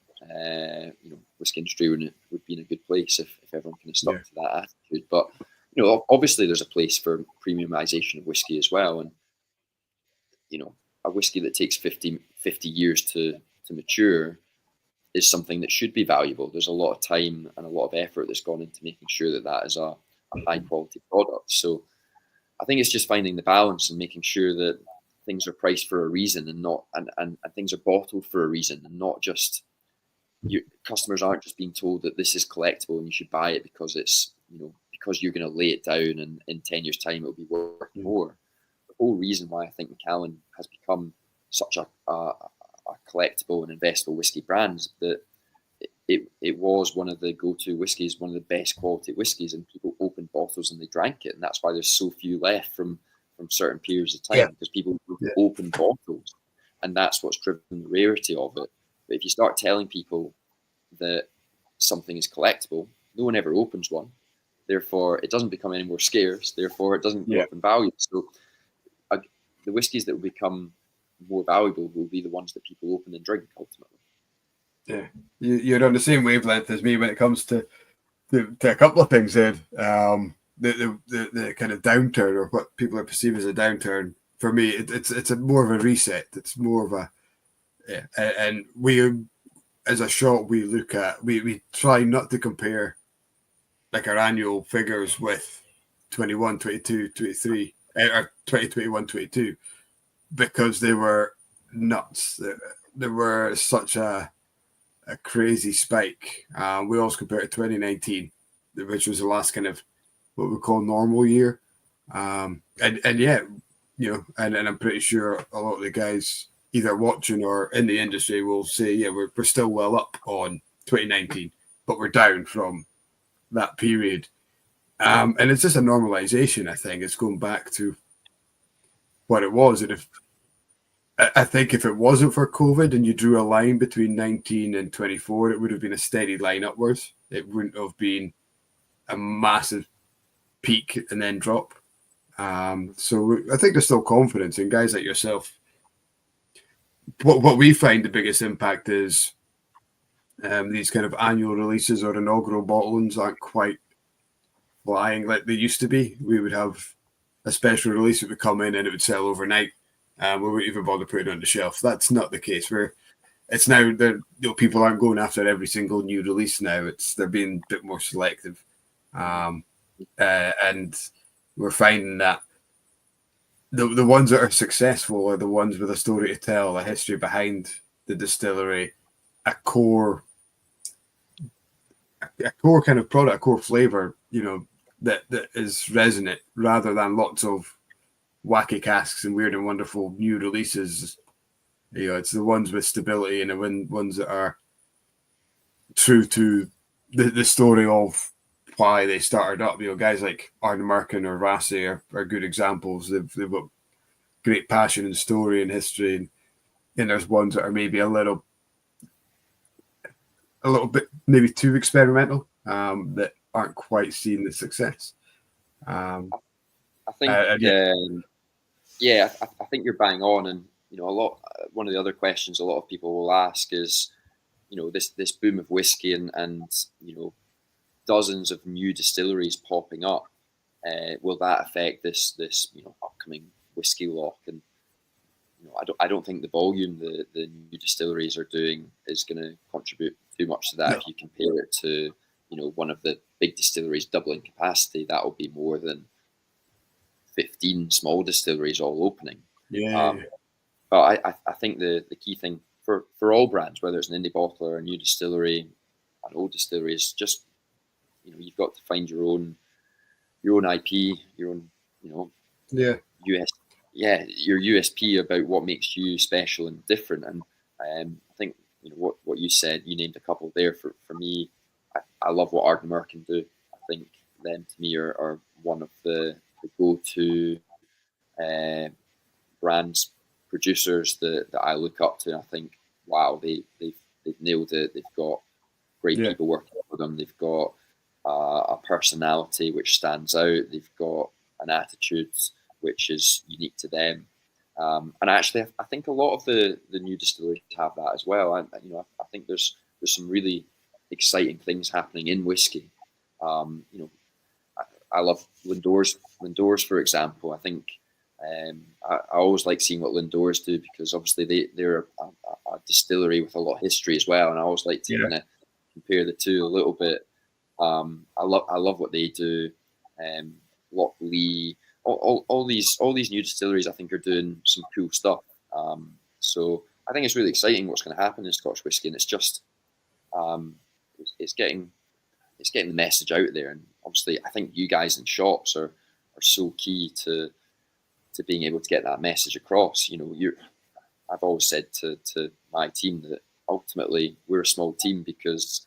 whiskey industry would be in a good place if everyone kind of stuck to that attitude. But obviously there's a place for premiumization of whiskey as well, and a whiskey that takes 50 years to mature is something that should be valuable. There's a lot of time and a lot of effort that's gone into making sure that is a high quality product. So I think it's just finding the balance and making sure that things are priced for a reason and things are bottled for a reason, and not just customers aren't just being told that this is collectible and you should buy it because it's because you're going to lay it down and in 10 years time it'll be worth more. The whole reason why I think Macallan has become such a collectible and investable whiskey brand that it was one of the go-to whiskies, one of the best quality whiskies, and people opened bottles and they drank it, and that's why there's so few left from certain periods of time, because people open bottles, and that's what's driven the rarity of it. But if you start telling people that something is collectible, no one ever opens one, therefore it doesn't become any more scarce, therefore it doesn't go up in value. So the whiskies that will become more valuable will be the ones that people open and drink ultimately. Yeah, you're on the same wavelength as me when it comes to a couple of things. Ed, the kind of downturn, or what people are perceived as a downturn, for me, it's a more of a reset. It's more of a and we, as a shop, we try not to compare like our annual figures with 21, 22, 23, or 2021, 22, because they were nuts. There were such a crazy spike. We also compare it to 2019, which was the last kind of what we call normal year. And I'm pretty sure a lot of the guys either watching or in the industry will say, we're still well up on 2019, but we're down from that period. And it's just a normalization, I think. It's going back to what it was. And I think if it wasn't for COVID and you drew a line between 19 and 24, it would have been a steady line upwards. It wouldn't have been a massive peak and then drop. So I think there's still confidence in guys like yourself. What we find the biggest impact is these kind of annual releases or inaugural bottlings aren't quite flying like they used to be. We would have a special release that would come in and it would sell overnight. We wouldn't even bother putting it on the shelf. That's not the case. It's now people aren't going after every single new release now. They're being a bit more selective, and we're finding that the ones that are successful are the ones with a story to tell, a history behind the distillery, a core kind of product, a core flavor, that is resonant, rather than lots of wacky casks and weird and wonderful new releases. It's the ones with stability and the ones that are true to the story of why they started up. Guys like Ardnamurchan or Vassy are good examples. They've got great passion and story and history, and there's ones that are maybe a little bit maybe too experimental, that aren't quite seeing the success. I think I think you're bang on, and one of the other questions a lot of people will ask is, this boom of whiskey and dozens of new distilleries popping up, will that affect this upcoming whiskey lock? And I don't think the volume the new distilleries are doing is going to contribute too much to that. No. If you compare it to one of the big distilleries doubling capacity, that will be more than 15 small distilleries all opening. But I think the key thing for all brands, whether it's an indie bottler, a new distillery, an old distillery, is just you've got to find your own IP, your own your USP about what makes you special and different. And I think what you said, you named a couple there. For me, I love what Ardnamurchan do. I think them to me are one of the go-to brands, producers that I look up to. And I think, wow, they've nailed it. They've got great people working for them. They've got a personality which stands out. They've got an attitude which is unique to them. And actually, I think a lot of the new distilleries have that as well. I think there's some really exciting things happening in whiskey. I love Lindors, for example. I think I always like seeing what Lindors do, because obviously they're a distillery with a lot of history as well, and I always like to kind of compare the two a little bit. I love what they do. Loch Lee, all these new distilleries, I think, are doing some cool stuff. So I think it's really exciting what's going to happen in Scotch whisky, and it's just it's getting the message out there. And obviously, I think you guys in shops are so key to being able to get that message across. I've always said to my team that ultimately we're a small team because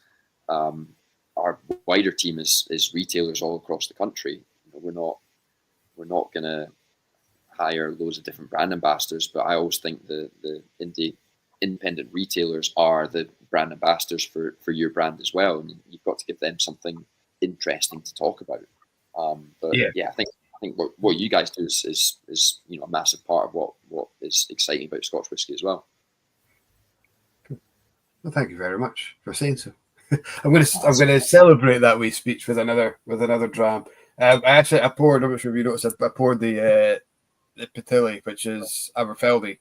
our wider team is retailers all across the country. We're not going to hire loads of different brand ambassadors, but I always think the independent retailers are the brand ambassadors for your brand as well, and you've got to give them something interesting to talk about. I think what you guys do is a massive part of what is exciting about Scotch whisky as well. Well, thank you very much for saying so. I'm going to celebrate that wee speech with another dram. I poured. I'm not sure if you noticed. I poured the Patilli, which is Aberfeldy.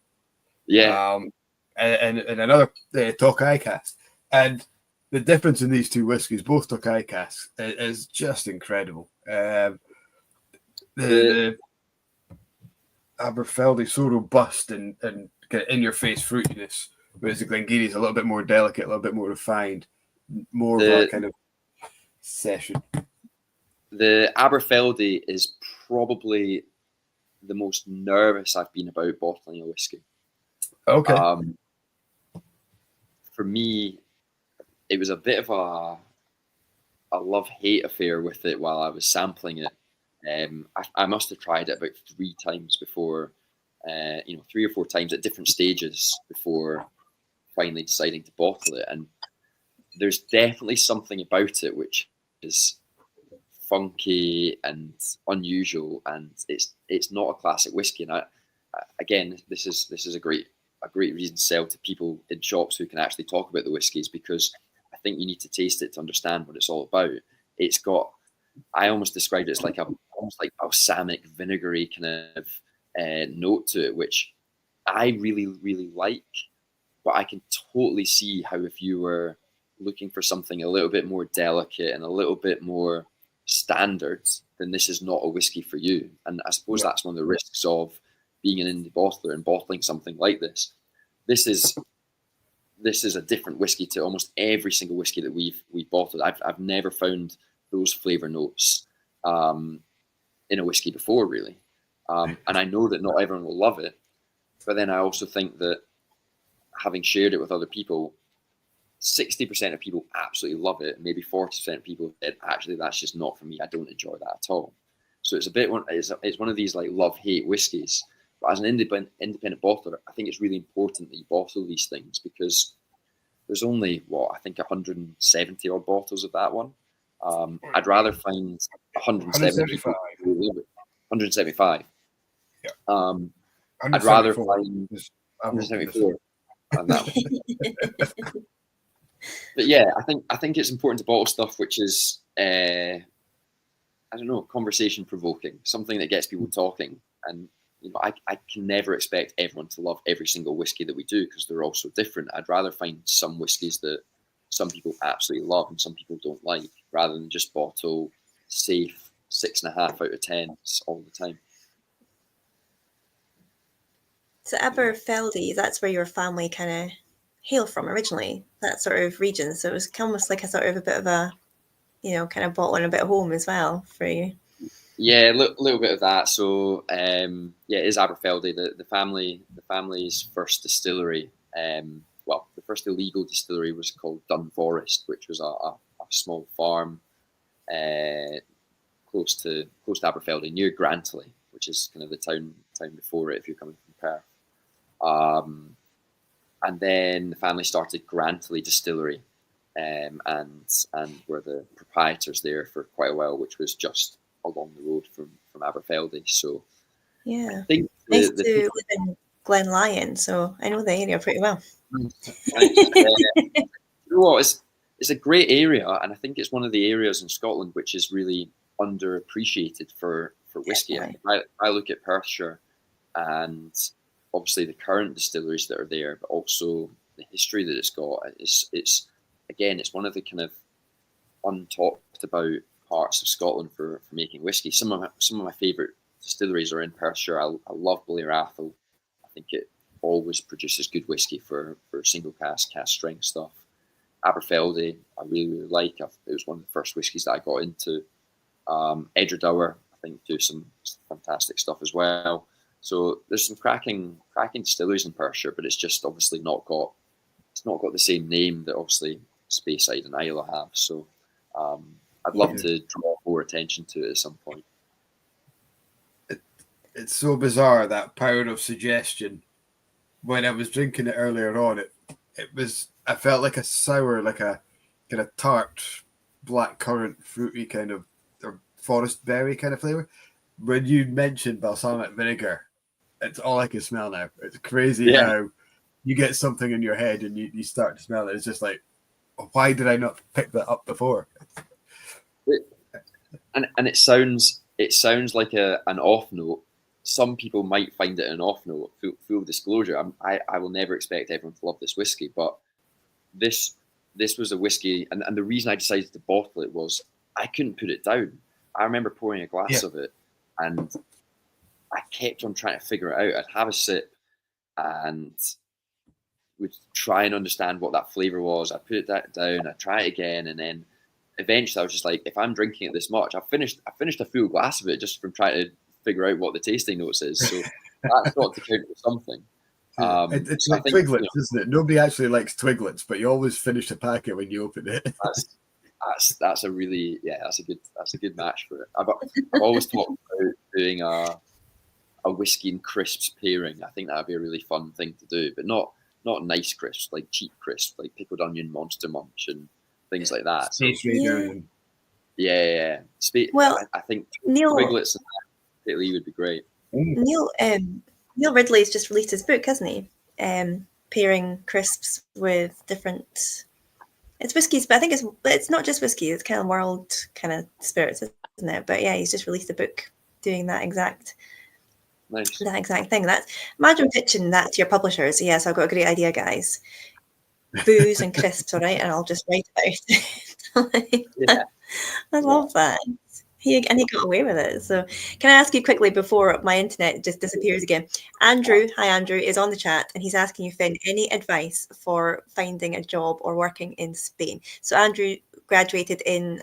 Yeah. And another Tokai cask, and the difference in these two whiskies, both Tokai casks, is just incredible. The Aberfeldy so robust and in your face fruitiness, whereas the Glengiri is a little bit more delicate, a little bit more refined, more of a kind of session. The Aberfeldy is probably the most nervous I've been about bottling a whiskey. Okay. For me, it was a bit of a love-hate affair with it while I was sampling it. I must have tried it about 3 times before, 3 or 4 times at different stages before finally deciding to bottle it. And there's definitely something about it which is funky and unusual, and it's not a classic whiskey. And again, this is a great reason to sell to people in shops who can actually talk about the whiskies, because I think you need to taste it to understand what it's all about. It's got, I almost described it as like almost like balsamic, vinegary kind of note to it, which I really, really like. But I can totally see how if you were looking for something a little bit more delicate and a little bit more standard, then this is not a whiskey for you. And I suppose that's one of the risks of being an indie bottler and bottling something like this. This is a different whiskey to almost every single whiskey that we've bottled. I've never found those flavor notes in a whiskey before, really. And I know that not everyone will love it, but then I also think that having shared it with other people, 60% of people absolutely love it. Maybe 40% of people said, actually, that's just not for me. I don't enjoy that at all. So it's one of these like love-hate whiskies. But as an independent bottler, I think it's really important that you bottle these things, because there's only, I think 170 odd bottles of that one. I'd rather find 175. 175. Yeah. I'd rather find 174 on that one. But yeah, I think it's important to bottle stuff which is conversation provoking, something that gets people talking. And I can never expect everyone to love every single whiskey that we do, because they're all so different. I'd rather find some whiskies that some people absolutely love and some people don't like, rather than just bottle safe 6.5 out of 10 all the time. So Aberfeldy, that's where your family kind of hail from originally, that sort of region. So it was almost like a sort of a bit of a, kind of bottling a bit of home as well for you. Yeah, a little bit of that. So it is Aberfeldy, the family's first distillery. The first illegal distillery was called Dun Forest, which was a small farm close to Aberfeldy, near Grantley, which is kind of the town before it if you're coming from Perth. And then the family started Grantley Distillery, and were the proprietors there for quite a while, which was just along the road from Aberfeldy. So Yeah. I think I used to live in Glen Lyon, so I know the area pretty well. you know what, it's a great area, and I think it's one of the areas in Scotland which is really underappreciated for whiskey. I look at Perthshire and obviously the current distilleries that are there, but also the history that it's got. It's one of the kind of untalked about parts of Scotland for making whiskey. Some of my favourite distilleries are in Perthshire. I love Blair Athol. I think it always produces good whiskey for single cask strength stuff. Aberfeldy, I really like. It was one of the first whiskies that I got into. Edredour, I think, do some fantastic stuff as well. So there's some cracking distilleries in Perthshire, but it's just obviously not got the same name that obviously Speyside and Islay have. So I'd love to draw more attention to it at some point. It's so bizarre, that power of suggestion. When I was drinking it earlier on, I felt like a sour, like a kind of tart, blackcurrant, fruity kind of, or forest berry kind of flavor. When you mentioned balsamic vinegar, it's all I can smell now. It's crazy how you get something in your head and you start to smell it. It's just like, why did I not pick that up before? And it sounds like an off note. Some people might find it an off note. Full disclosure, I will never expect everyone to love this whiskey, but this was a whiskey, and the reason I decided to bottle it was I couldn't put it down. I remember pouring a glass of it, and I kept on trying to figure it out. I'd have a sip and would try and understand what that flavour was. I'd put it down, I'd try it again, and then eventually I was just like, if I'm drinking it this much, I finished a full glass of it just from trying to figure out what the tasting notes is. So that's got to count for something. It's like Twiglets, isn't it? Nobody actually likes Twiglets, but you always finish a packet when you open it. That's a really that's a good match for it. I've always talked about doing a whiskey and crisps pairing. I think that'd be a really fun thing to do, but not nice crisps, like cheap crisps, like pickled onion, Monster Munch, and things like that. Space Raider. Well, I think Neil Twiglets and Italy would be great. Neil Ridley's just released his book, hasn't he? Pairing crisps with different. It's whiskies, but I think it's not just whiskey. It's kind of world kind of spirits, isn't it? But yeah, he's just released a book doing that exact thing. Imagine pitching that to your publishers. Yes, I've got a great idea, guys. Booze and crisps, all right, and I'll just write about it. I love that. He got away with it. So can I ask you quickly before my internet just disappears again? Andrew, hi Andrew, is on the chat and he's asking you, Finn, any advice for finding a job or working in Spain? So Andrew graduated in,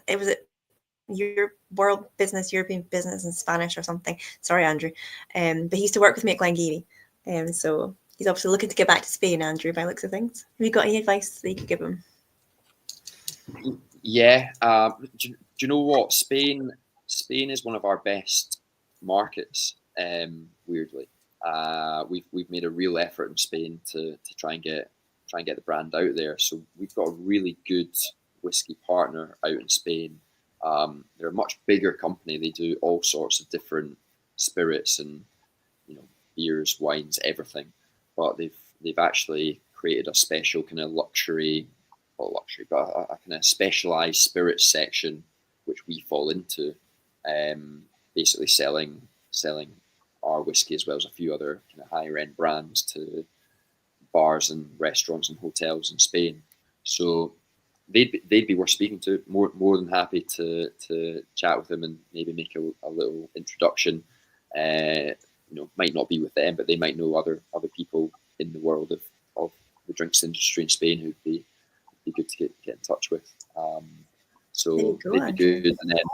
European business in Spanish or something. Sorry, Andrew. But he used to work with me at Glengiri. So he's obviously looking to get back to Spain, Andrew, by the looks of things. Have you got any advice that you could give him? Yeah. Do you know what? Spain is one of our best markets. Weirdly, we've made a real effort in Spain to try and get the brand out there. So we've got a really good whiskey partner out in Spain. They're a much bigger company. They do all sorts of different spirits and beers, wines, everything. But they've actually created a special kind of luxury, but a kind of specialized spirits section, which we fall into. Basically selling our whiskey as well as a few other kind of higher end brands to bars and restaurants and hotels in Spain. So they'd be worth speaking to. More than happy to chat with them and maybe make a little introduction. Might not be with them, but they might know other people in the world of the drinks industry in Spain who'd be good to get in touch with. So they'd be good, and then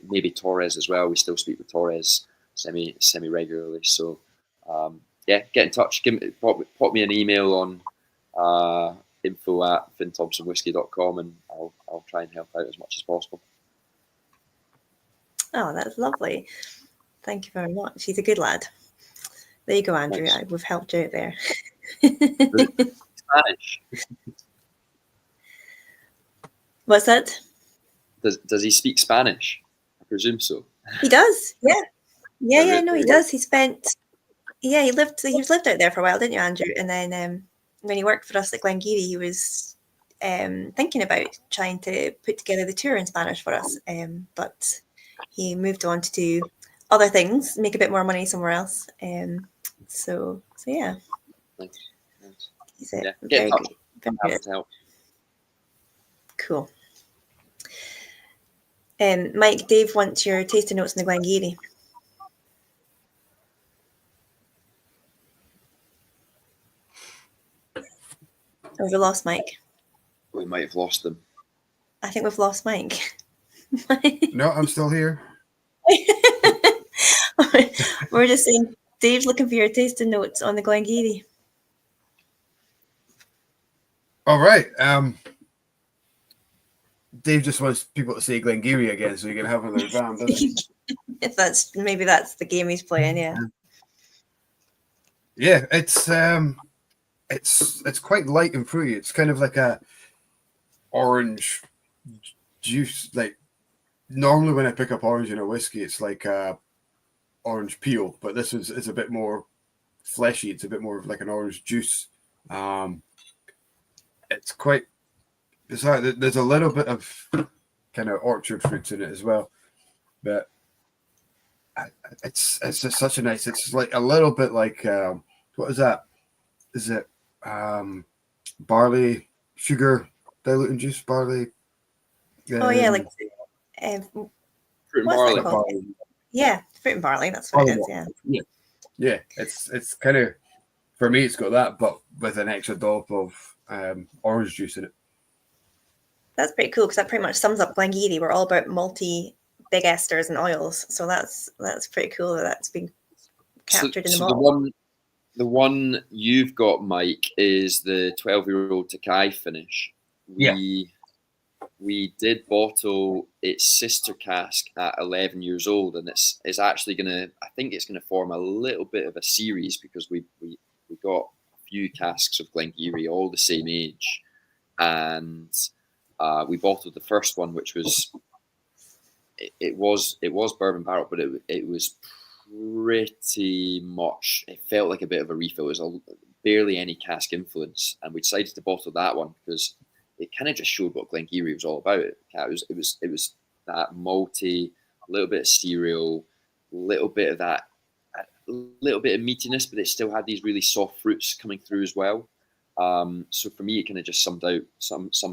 maybe Torres as well. We still speak with Torres semi regularly. So get in touch. Pop me an email on info@finthompsonwhiskey.com and I'll try and help out as much as possible. Oh, that's lovely. Thank you very much. He's a good lad. There you go, Andrew. Thanks. We've helped you out there. Spanish. What's that? Does he speak Spanish? I presume so. He does. Yeah. Yeah. No, he Really? does. He was lived out there for a while, didn't you, Andrew? And then when he worked for us at Glengiri, he was thinking about trying to put together the tour in Spanish for us. But he moved on to do other things, make a bit more money somewhere else. So yeah. Nice. He's Yeah. very good. Very Happy good. to help. Cool. Mike, Dave wants your tasting notes on the Glengiri. Oh, we lost Mike. We might have lost them. I think we've lost Mike. No, I'm still here. We're just saying, Dave's looking for your tasting notes on the Glengiri. All right. Dave just wants people to say Glengiri again, so you can have another dram, doesn't he? If that's the game he's playing, yeah. Yeah, it's quite light and fruity. It's kind of like a orange juice. Like normally when I pick up orange in a whiskey, it's like a orange peel, but this is a bit more fleshy. It's a bit more of like an orange juice. It's quite. There's a little bit of kind of orchard fruits in it as well, but it's just such a nice. It's like a little bit like what is that? Is it barley sugar diluting juice? Barley. Oh yeah, like Fruit and what's barley. that called? Yeah, fruit and barley. That's what it is. Yeah. Yeah. It's kind of, for me, it's got that, but with an extra dollop of orange juice in it. That's pretty cool because that pretty much sums up Glengiri. We're all about multi big esters and oils, so that's pretty cool that that's been captured in the bottle. The one you've got, Mike, is the 12-year-old Takai finish. We did bottle its sister cask at 11 years old, and it's actually I think it's gonna form a little bit of a series because we got a few casks of Glengiri all the same age, and we bottled the first one, which was it was bourbon barrel, but it was pretty much, it felt like a bit of a refill. It was barely any cask influence, and we decided to bottle that one because it kind of just showed what Glengiri was all about. It was that malty, a little bit of cereal, a little bit of meatiness, but it still had these really soft fruits coming through as well. So for me, it kind of just summed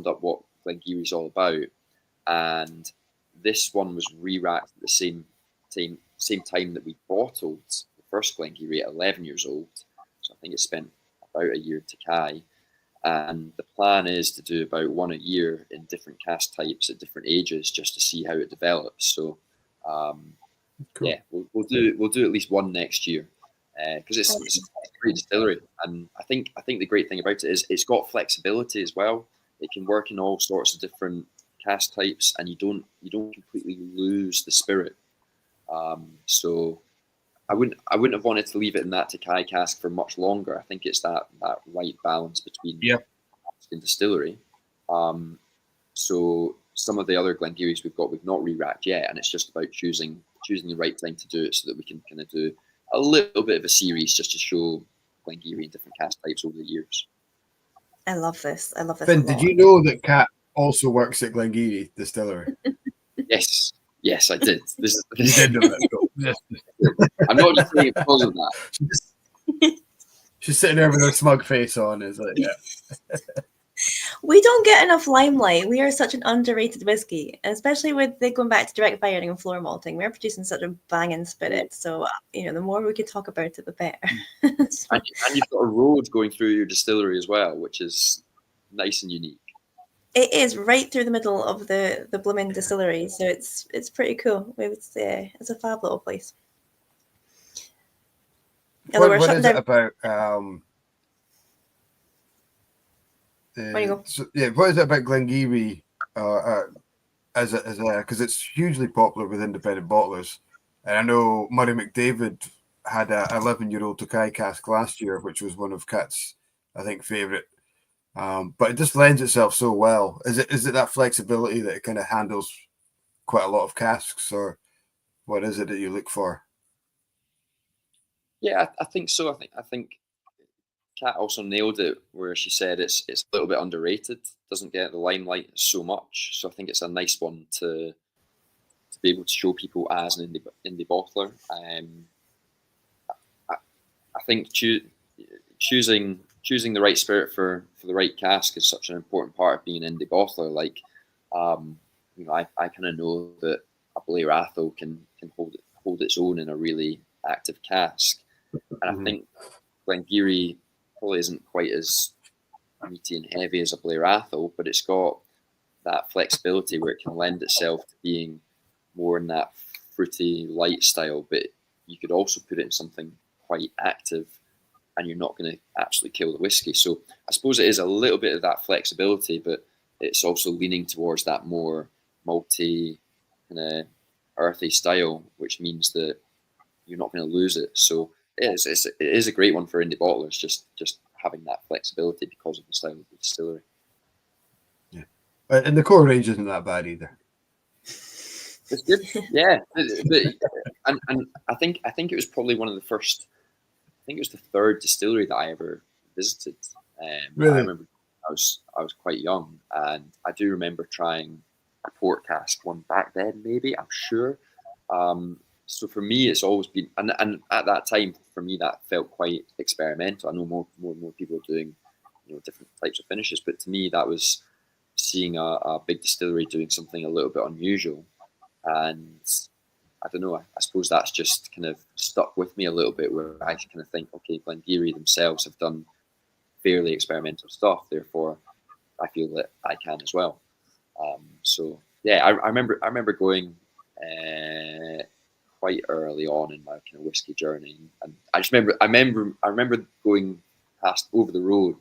up what Glengiri is all about. And this one was re-racked at the same time that we bottled the first Glengiri at 11 years old. So I think it spent about a year to Takai. And the plan is to do about one a year in different cask types at different ages, just to see how it develops. So, cool. Yeah, we'll do at least one next year because it's a great distillery, and I think the great thing about it is it's got flexibility as well. It can work in all sorts of different cask types, and you don't completely lose the spirit. So I wouldn't have wanted to leave it in that Takai cask for much longer. I think it's that right balance between cask and distillery. So some of the other Glengiris we've not re-racked yet, and it's just about choosing the right time to do it so that we can kind of do a little bit of a series just to show Glengiri in different cask types over the years. I love this. Ben, did you know that Kat also works at Glengiri Distillery? Yes, I did. You did know that. Yes. I'm not just saying it because of that. She's sitting there with her smug face on. Is like, yeah. We don't get enough limelight. We are such an underrated whiskey, especially with going back to direct firing and floor malting. We're producing such a banging spirit. So, the more we can talk about it, the better. And you've got a road going through your distillery as well, which is nice and unique. It is right through the middle of the blooming distillery, so it's pretty cool. It's a fab little place. What is it about? What is it about Glengiri? Because it's hugely popular with independent bottlers, and I know Murray McDavid had a 11-year-old Takai cask last year, which was one of Kat's I think, favourite. But it just lends itself so well. Is it that flexibility that it kind of handles quite a lot of casks, or what is it that you look for? Yeah, I think so. I think Kat also nailed it where she said it's a little bit underrated. Doesn't get the limelight so much. So I think it's a nice one to be able to show people as an indie bottler. I think choosing the right spirit for the right cask is such an important part of being an indie bottler. Like, I kind of know that a Blair Athol can hold its own in a really active cask, and I think Glengiri probably isn't quite as meaty and heavy as a Blair Athol, but it's got that flexibility where it can lend itself to being more in that fruity light style, but you could also put it in something quite active and you're not going to absolutely kill the whiskey. So I suppose it is a little bit of that flexibility, but it's also leaning towards that more malty, kind of earthy style, which means that you're not going to lose it. So it is a great one for indie bottlers, just having that flexibility because of the style of the distillery. Yeah, and the core range isn't that bad either. It's good, yeah. And I think it was probably one of the first. I think it was the third distillery that I ever visited. Really? I remember I was quite young, and I do remember trying a port cask one back then. Maybe, I'm sure. So for me, it's always been, and at that time, for me, that felt quite experimental. I know more and more people are doing, different types of finishes, but to me, that was seeing a big distillery doing something a little bit unusual. And I don't know, I suppose that's just kind of stuck with me a little bit, where I kind of think, okay, Glengiri themselves have done fairly experimental stuff, therefore I feel that I can as well. So yeah, I remember going quite early on in my kind of whiskey journey, and I remember going past over the road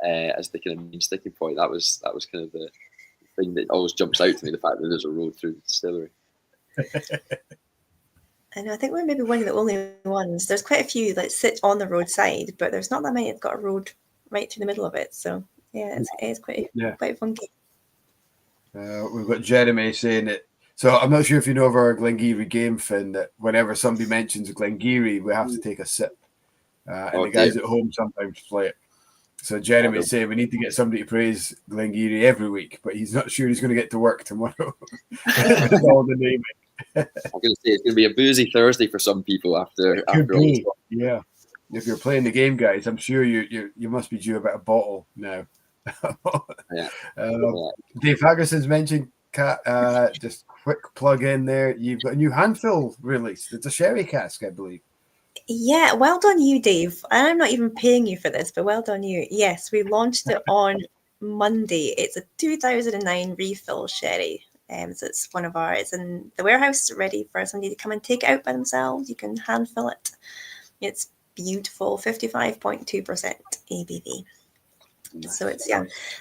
as the kind of main sticking point. That was kind of the thing that always jumps out to me, the fact that there's a road through the distillery. I know, I think we're maybe one of the only ones. There's quite a few that sit on the roadside, but there's not that many that's got a road right through the middle of it. So yeah, it's quite funky. We've got Jeremy saying it. So I'm not sure if you know of our Glengiri game, Finn, that whenever somebody mentions Glengiri, we have to take a sip. And the guys at home sometimes play it. So Jeremy's saying we need to get somebody to praise Glengiri every week, but he's not sure he's going to get to work tomorrow. All the naming. I'm going to say it's going to be a boozy Thursday for some people after all this. Yeah. If you're playing the game, guys, I'm sure you must be due about a bottle now. Yeah. Dave Haggerson's mentioned, Kat, just quick plug in there. You've got a new handfill release. It's a sherry cask, I believe. Yeah, well done you, Dave. I'm not even paying you for this, but well done you. Yes, we launched it on Monday. It's a 2009 refill sherry. So it's in the warehouse, ready for somebody to come and take it out by themselves. You can hand fill it. It's beautiful, 55.2% ABV. So it's,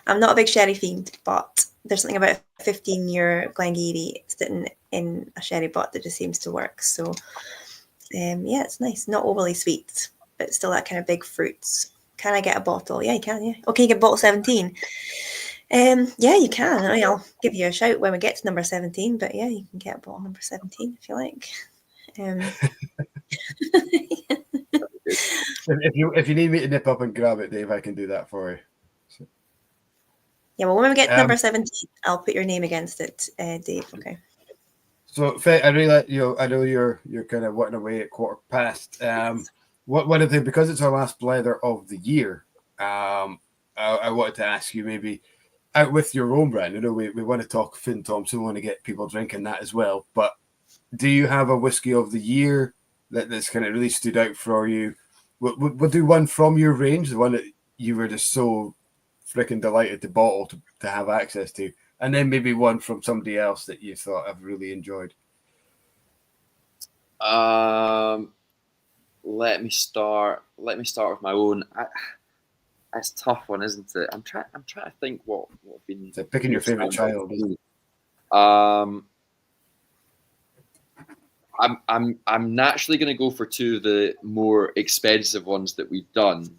I'm not a big sherry fiend, but there's something about a 15-year Glengiri sitting in a sherry pot that just seems to work. So it's nice, not overly sweet, but still that kind of big fruits. Can I get a bottle? Yeah, you can. Yeah. Oh, can you get bottle 17? Yeah, you can. I'll give you a shout when we get to number 17. But yeah, you can get a bottle number 17 if you like. If you need me to nip up and grab it, Dave, I can do that for you. So. Yeah, well, when we get to number 17, I'll put your name against it, Dave. Okay. So, Faye, I really like you. I know you're kind of wanting away at 1:15. One of the, because it's our last Blether of the year, I wanted to ask you, maybe out with your own brand. I know we want to talk Finn Thompson, we want to get people drinking that as well. But do you have a whiskey of the year that's kind of really stood out for you? We'll do one from your range, the one that you were just so freaking delighted to bottle to have access to, and then maybe one from somebody else that you thought I've really enjoyed. Let me start with my own. That's a tough one, isn't it? I'm trying to think what have been. So picking your favorite child. I'm naturally going to go for two of the more expensive ones that we've done,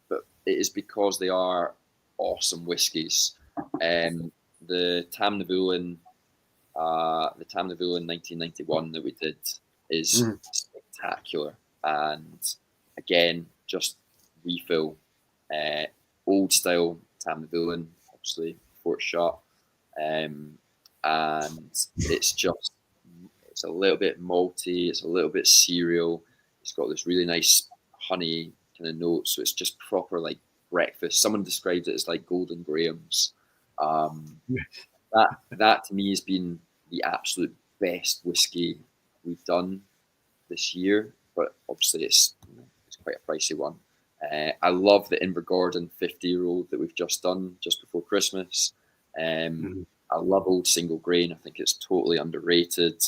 but it is because they are awesome whiskies. The Tamnavulin 1991 that we did is spectacular, and again, just refill, old style Tamnavulin, obviously Fort Shot, and it's a little bit malty, it's a little bit cereal, it's got this really nice honey kind of note, so it's just proper like breakfast. Someone described it as like Golden Grahams. That to me has been the absolute best whiskey we've done this year, but obviously it's quite a pricey one. I love the Invergordon 50-year-old that we've just done just before Christmas. I love old single grain. I think it's totally underrated.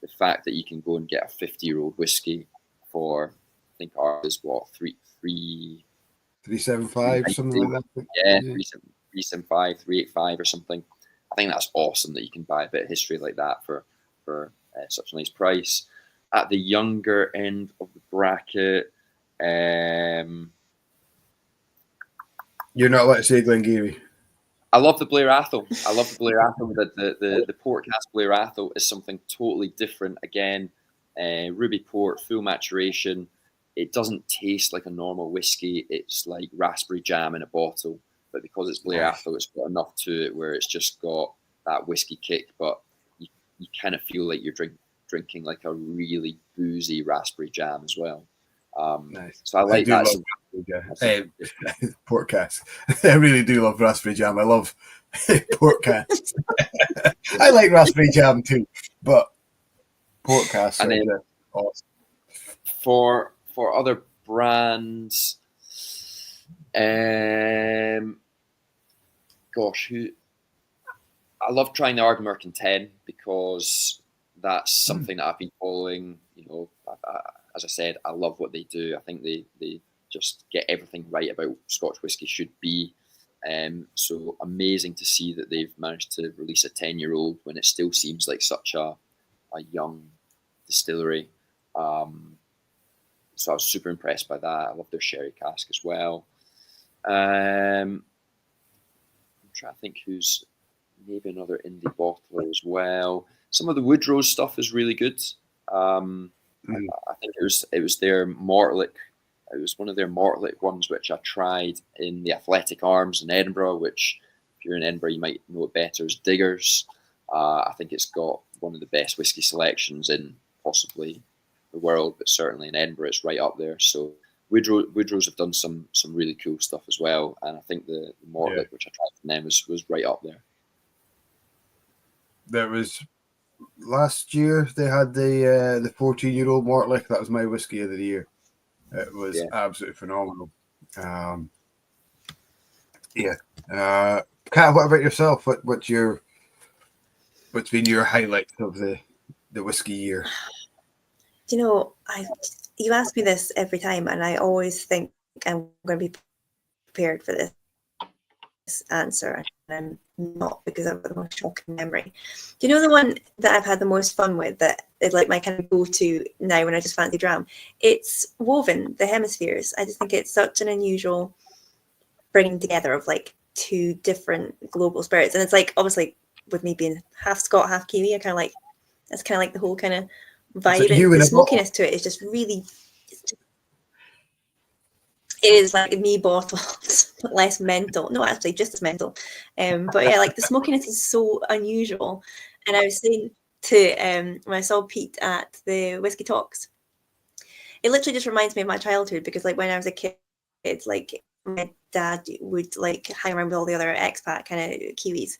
The fact that you can go and get a 50-year-old whiskey for, I think ours is what, 375, something like that. Yeah, 375, 385 or something. I think that's awesome that you can buy a bit of history like that for such a nice price. At the younger end of the bracket, you're not allowed to say Glengiri. I love the Blair Athol. I love the Blair Athol. The port cask Blair Athol is something totally different. Again, ruby port, full maturation. It doesn't taste like a normal whiskey. It's like raspberry jam in a bottle. But because it's Blair Athol, it's got enough to it where it's just got that whiskey kick. But you kind of feel like you're drinking like a really boozy raspberry jam as well. Nice. So I like that. Port cask. I really do love raspberry jam. I love port casks. I like raspberry jam too, but port casks are awesome. For other brands, I love trying the Ardnamurchan 10 because that's something that I've been following. As I said, I love what they do. I think they just get everything right about Scotch whisky should be. So amazing to see that they've managed to release a 10-year-old when it still seems like such a young distillery. So I was super impressed by that. I love their sherry cask as well. I'm trying to think who's maybe another indie bottler as well. Some of the Woodrow's stuff is really good. I think it was their Mortlick. It was one of their Mortlick ones which I tried in the Athletic Arms in Edinburgh, which if you're in Edinburgh you might know it better as Diggers. I think it's got one of the best whiskey selections in possibly the world, but certainly in Edinburgh it's right up there. So Woodrow's have done some really cool stuff as well, and I think the Mortlick which I tried from them was right up there. There was last year they had the 14-year-old Mortlick. That was my whiskey of the year. It was absolutely phenomenal. Kat, what about yourself? What's been your highlight of the whiskey year? Do you know, you ask me this every time, and I always think I'm going to be prepared for this answer, and I'm not, because I've got the most shocking memory. Do you know the one that I've had the most fun with, that is like my kind of go-to now when I just fancy dram? It's Woven, the Hemispheres. I just think it's such an unusual bringing together of like two different global spirits, and it's like, obviously with me being half Scot, half Kiwi, that's kind of like the whole kind of vibe. The smokiness to it is just really, it is like me bottled, but less mental. No, actually, just as mental. But yeah, like the smokiness is so unusual. And I was saying to when I saw Pete at the Whiskey Talks, it literally just reminds me of my childhood, because like when I was a kid, it's like my dad would like hang around with all the other expat kind of Kiwis.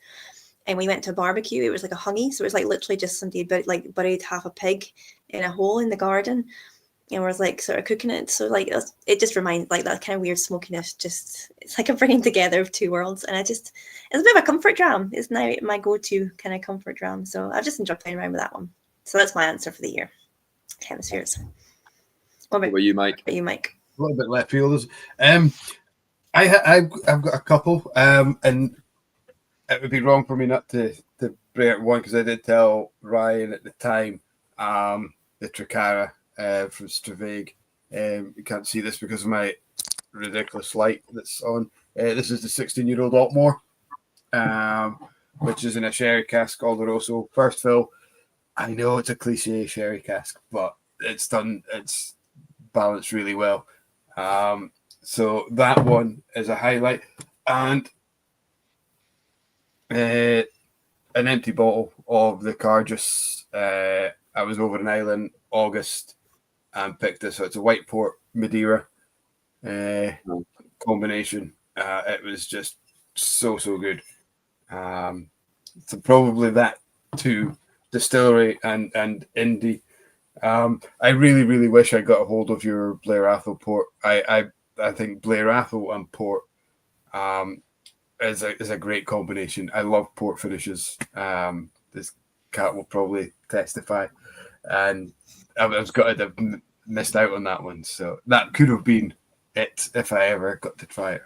And we went to a barbecue. It was like a hungy, so it was like literally just somebody buried half a pig in a hole in the garden, and was like sort of cooking it. So like it just reminds, like, that kind of weird smokiness. Just, it's like a bringing together of two worlds, and it's a bit of a comfort dram. It's now my go-to kind of comfort dram. So I've just enjoyed playing around with that one. So that's my answer for the year. Hemispheres. What about you, Mike? A little bit left fielders. I've got a couple, and it would be wrong for me not to bring out one, because I did tell Ryan at the time, the Tricara from Stravig. You can't see this because of my ridiculous light that's on. This is the 16-year-old Altmore, which is in a sherry cask, Oloroso. First fill. I know it's a cliche sherry cask, but it's balanced really well. So that one is a highlight. And an empty bottle of the Cargus. I was over in Ireland August and picked this. So it's a white port Madeira combination. It was just so good. So probably that too. Distillery and indie. I really wish I got a hold of your Blair Athol port. I think Blair Athol and port is a great combination. I love port finishes. This cat will probably testify, and I was gutted I've missed out on that one. So that could have been it if I ever got to try it.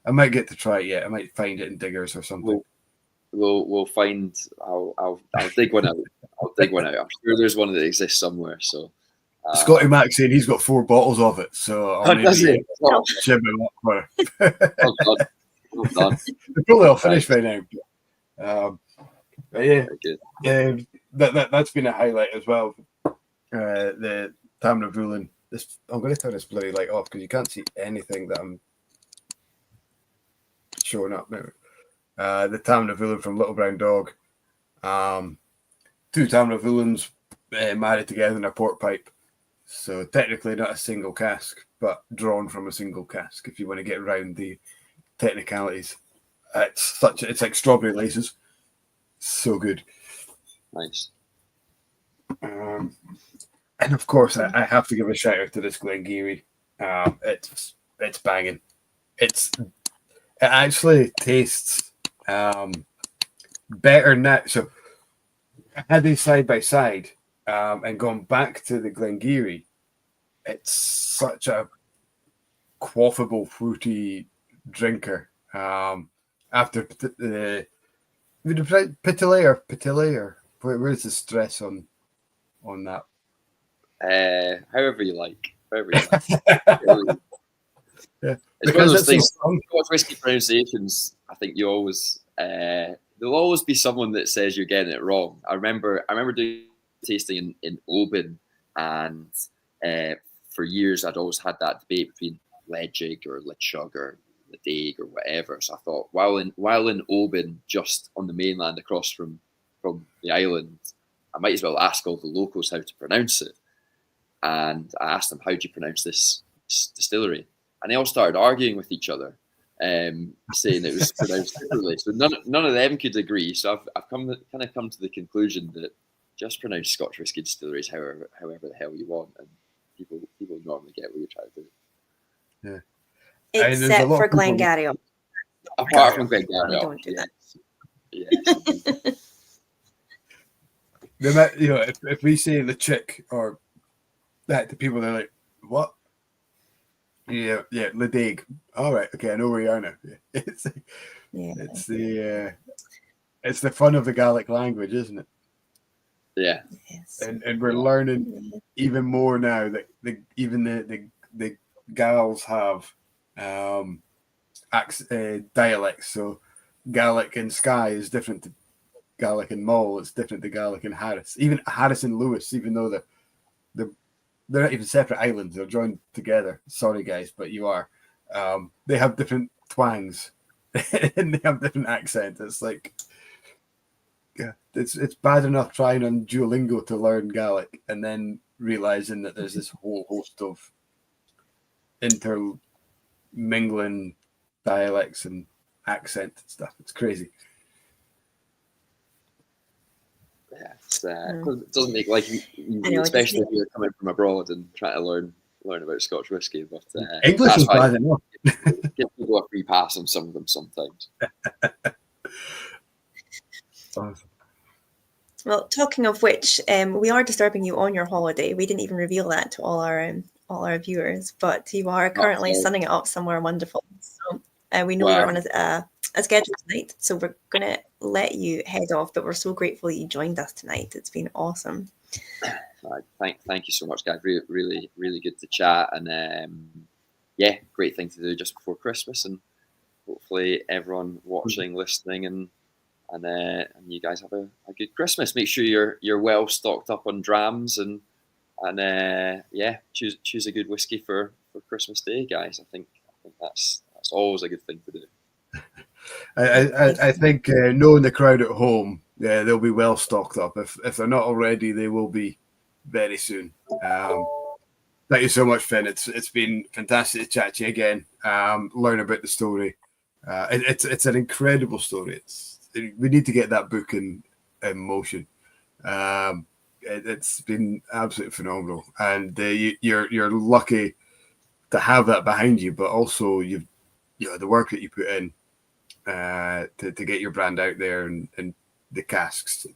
I might get to try it yet. I might find it in Diggers or something. We'll find. I'll dig one out. I'll dig one out. I'm sure there's one that exists somewhere. So Scotty Mac saying he's got 4 bottles of it. So I'll maybe jib him up for it. Well done. They're probably all finished by now. But yeah, that's been a highlight as well. The Tamravulin. I'm going to turn this bloody light off because you can't see anything that I'm showing up now. The Tamravulin from Little Brown Dog. 2 Tamravulins married together in a port pipe. So technically not a single cask, but drawn from a single cask if you want to get around the technicalities. It's like strawberry laces. So good. Nice. And of course I have to give a shout out to this Glengiri. It's banging. It actually tastes better now. So I had these side by side and gone back to the Glengiri. It's such a quaffable, fruity drinker. After the Pitille or where's the stress on that? However you like. Yeah, it's one of those things. Whiskey pronunciations. I think you always there'll always be someone that says you're getting it wrong. I remember doing tasting in Oban, and for years I'd always had that debate between Lejig or Lechug or Ledig or whatever. So I thought, while in Oban, just on the mainland across from the island, I might as well ask all the locals how to pronounce it. And I asked them, how do you pronounce this distillery? And they all started arguing with each other, saying it was pronounced differently. So none of them could agree. So I've come to the conclusion that just pronounce Scotch whisky distilleries however the hell you want, and people normally get what you're trying to do. Yeah. Except for Glengiri. Apart from Glengiri, don't do that. Yeah. If we say the chick or that to people, they're like, "What?" Yeah, Ledig. All right, okay, I know where you are now. It's the fun of the Gaelic language, isn't it? Yeah. Yes. And we're learning even more now that the Gals have dialects. So Gaelic in Skye is different to Gaelic in Mull. It's different to Gaelic in Harris. Even Harris and Lewis, even though they're not even separate islands, they're joined together. Sorry, guys, but you are. They have different twangs and they have different accents. It's like, yeah, it's bad enough trying on Duolingo to learn Gaelic and then realizing that there's this whole host of intermingling dialects and accent and stuff. It's crazy. Yeah, it doesn't make life easy, especially if you're coming from abroad and trying to learn about Scotch whisky. But English is bad enough. Give people a free pass on some of them sometimes. Awesome. Well, talking of which, we are disturbing you on your holiday. We didn't even reveal that to all our viewers, but you are currently sunning it up somewhere wonderful. So we know you're on a schedule tonight, so we're going to let you head off. But we're so grateful that you joined us tonight. It's been awesome. Thank you so much, guys. Really, really, really good to chat. And yeah, great thing to do just before Christmas, and hopefully everyone watching, listening, and you guys have a good Christmas. Make sure you're well stocked up on drams, and yeah, choose a good whiskey for Christmas Day, guys. I think that's always a good thing to do. I think knowing the crowd at home, yeah, they'll be well stocked up. If they're not already, they will be very soon. Thank you so much, Finn. It's been fantastic to chat to you again. Learn about the story. It's an incredible story. We need to get that book in motion. It's been absolutely phenomenal, and you're lucky to have that behind you, but also the work that you put in to get your brand out there and the casks.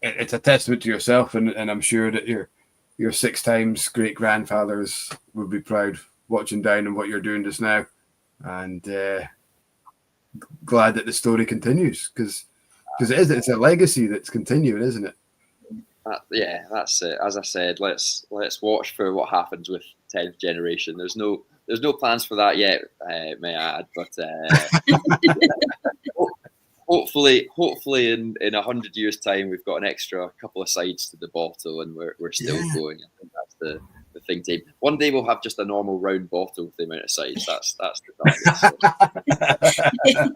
It's a testament to yourself, and I'm sure that your 6 times great grandfathers would be proud watching down on what you're doing just now, and glad that the story continues because it's a legacy that's continuing, isn't it? Yeah, that's it. As I said, let's watch for what happens with 10th generation. There's no plans for that yet, may I add, but hopefully in 100 years' time we've got an extra couple of sides to the bottle and we're still going. I think that's the thing. Team. One day we'll have just a normal round bottle with the amount of sides. That's the target. So.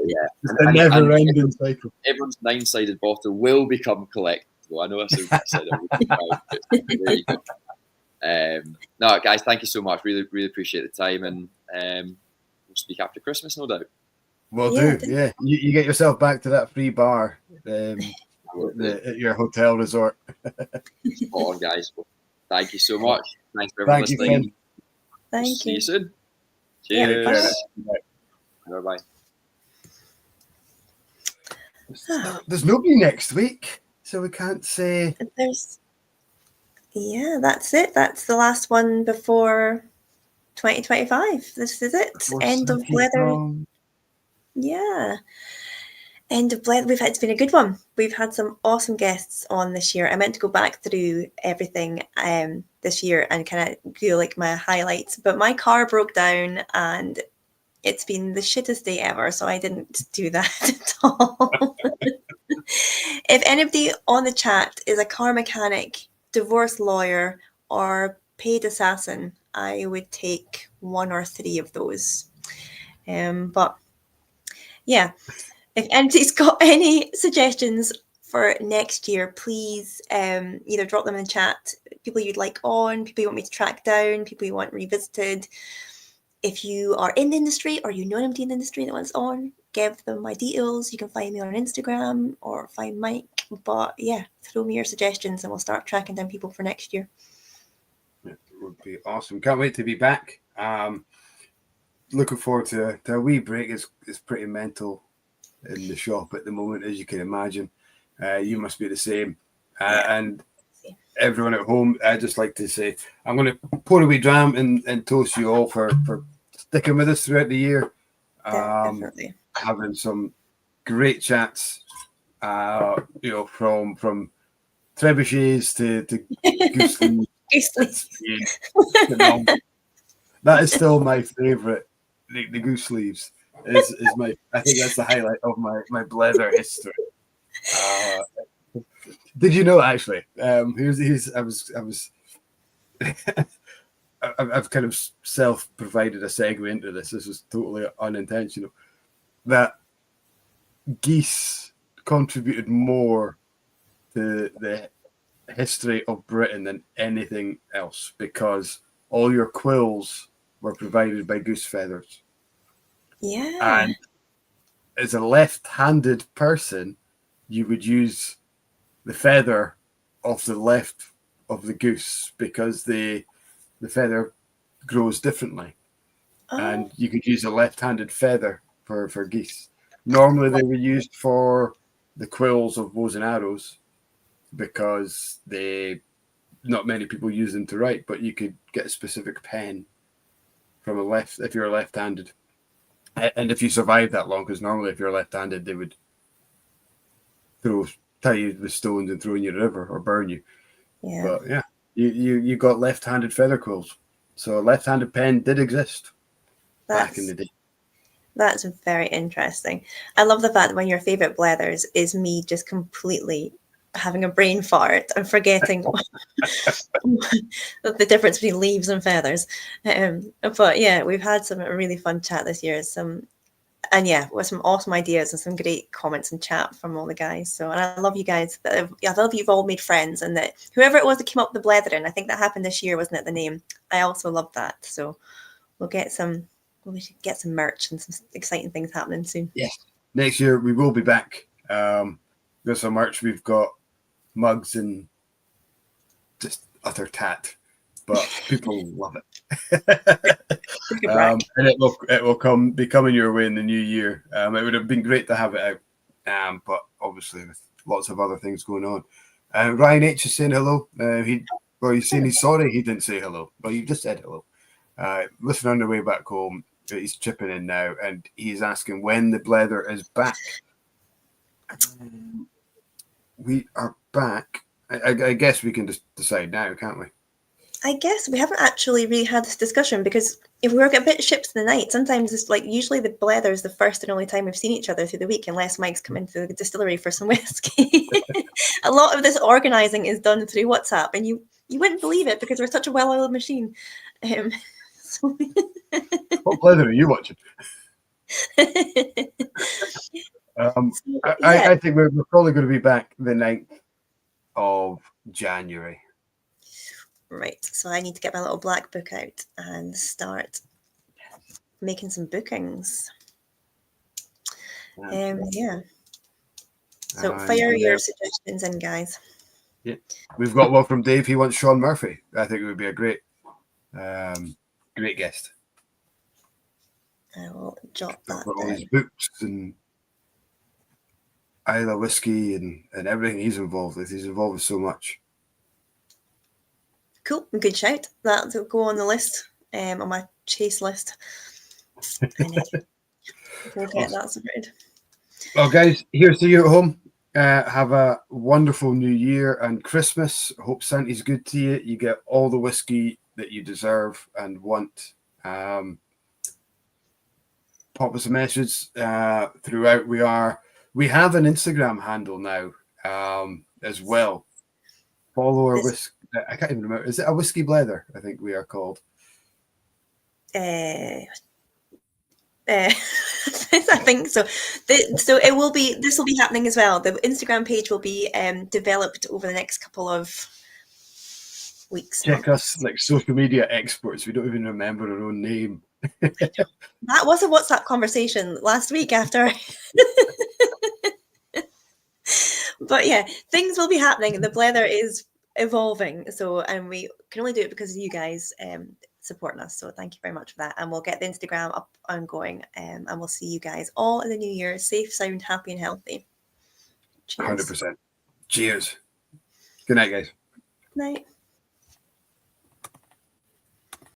Yeah, a never-ending cycle. Everyone's 9-sided bottle will become collectible. I know I said it. There you go. No, guys, thank you so much. Really, really appreciate the time, and we'll speak after Christmas, no doubt. Will do. Yeah, you get yourself back to that free bar at your hotel resort. Spot on, guys. Well, thank you so much. Thanks for everyone listening. Thank you. See you soon. Cheers. Yeah, bye. There's nobody next week, so we can't say. That's it. That's the last one before 2025. This is it. End of Blether. Yeah. End of Blether. It's been a good one. We've had some awesome guests on this year. I meant to go back through everything this year and kind of do like my highlights, but my car broke down and it's been the shittest day ever, so I didn't do that at all. If anybody on the chat is a car mechanic, divorce lawyer, or paid assassin, I would take 1 or 3 of those. But yeah, if anybody's got any suggestions for next year, please either drop them in the chat. People you'd like on, people you want me to track down, people you want revisited. If you are in the industry or you know anybody in the industry that wants on, give them my details. You can find me on Instagram or find Mike. But yeah, throw me your suggestions and we'll start tracking down people for next year. It would be awesome. Can't wait to be back. Looking forward to a wee break. It's pretty mental in the shop at the moment, as you can imagine. You must be the same. And everyone at home, I'd just like to say I'm going to pour a wee dram and toast you all for sticking with us throughout the year. Definitely. Having some great chats, from trebuchets to goose leaves. That is still my favourite. The goose sleeves is my. I think that's the highlight of my Blether history. Did you know actually? I've kind of self-provided a segue into this. This was totally unintentional. That geese contributed more to the history of Britain than anything else because all your quills were provided by goose feathers. Yeah. And as a left-handed person, you would use the feather of the left of the goose because the feather grows differently. And you could use a left-handed feather for geese. Normally they were used for the quills of bows and arrows because not many people use them to write, but you could get a specific pen from a left if you're left-handed. And if you survive that long, because normally if you're left-handed, they would tie you with stones and throw in your river or burn you. Yeah. But yeah, you got left-handed feather quills. So a left-handed pen did exist back in the day. That's very interesting. I love the fact that one of your favorite blethers is me just completely having a brain fart and forgetting the difference between leaves and feathers. But yeah, we've had some really fun chat this year. With some awesome ideas and some great comments and chat from all the guys. So, and I love you guys. I love you've all made friends, and that whoever it was that came up with the Blethering, I think that happened this year, wasn't it? The name. I also love that. So we should get some merch and some exciting things happening soon. Yes. Next year we will be back. With some merch. We've got mugs and just utter tat, but people love it. And it will be coming your way in the new year. It would have been great to have it out, but obviously with lots of other things going on. Ryan H is saying hello. He's saying he's sorry he didn't say hello. Well, you just said hello. Listen on the way back home. He's chipping in now, and he's asking when the Blether is back. We are back. I guess we can just decide now, can't we? I guess we haven't actually really had this discussion, because if we work a bit ships in the night, sometimes it's like usually the Blether is the first and only time we've seen each other through the week, unless Mike's come into the distillery for some whiskey. A lot of this organising is done through WhatsApp, and you wouldn't believe it because we're such a well-oiled machine. What Blether are you watching? I think we're probably going to be back the 9th of January. Right, so I need to get my little black book out and start making some bookings. So fire your suggestions in, guys. Yeah, we've got one from Dave. He wants Sean Murphy. I think it would be a great guest. I will jot that all down. his books and Isla Whiskey and everything he's involved with. He's involved with so much. Cool, good shout. That'll go on the list, on my chase list. We'll get that sorted. Well, guys, here's to you at home. Have a wonderful New Year and Christmas. Hope Santa's good to you. You get all the whiskey that you deserve and want. Pop us a message throughout. We have an Instagram handle now as well. Follow our whiskey. I can't even remember. Is it a Whiskey Blether? I think we are called. I think so. It will be. This will be happening as well. The Instagram page will be developed over the next couple of weeks. Check us like social media experts. We don't even remember our own name. That was a WhatsApp conversation last week after. But yeah, things will be happening. The Blether is evolving. And we can only do it because of you guys supporting us. So thank you very much for that. And we'll get the Instagram up and going. And we'll see you guys all in the new year. Safe, sound, happy, and healthy. Cheers. 100%. Cheers. Good night, guys. Good night.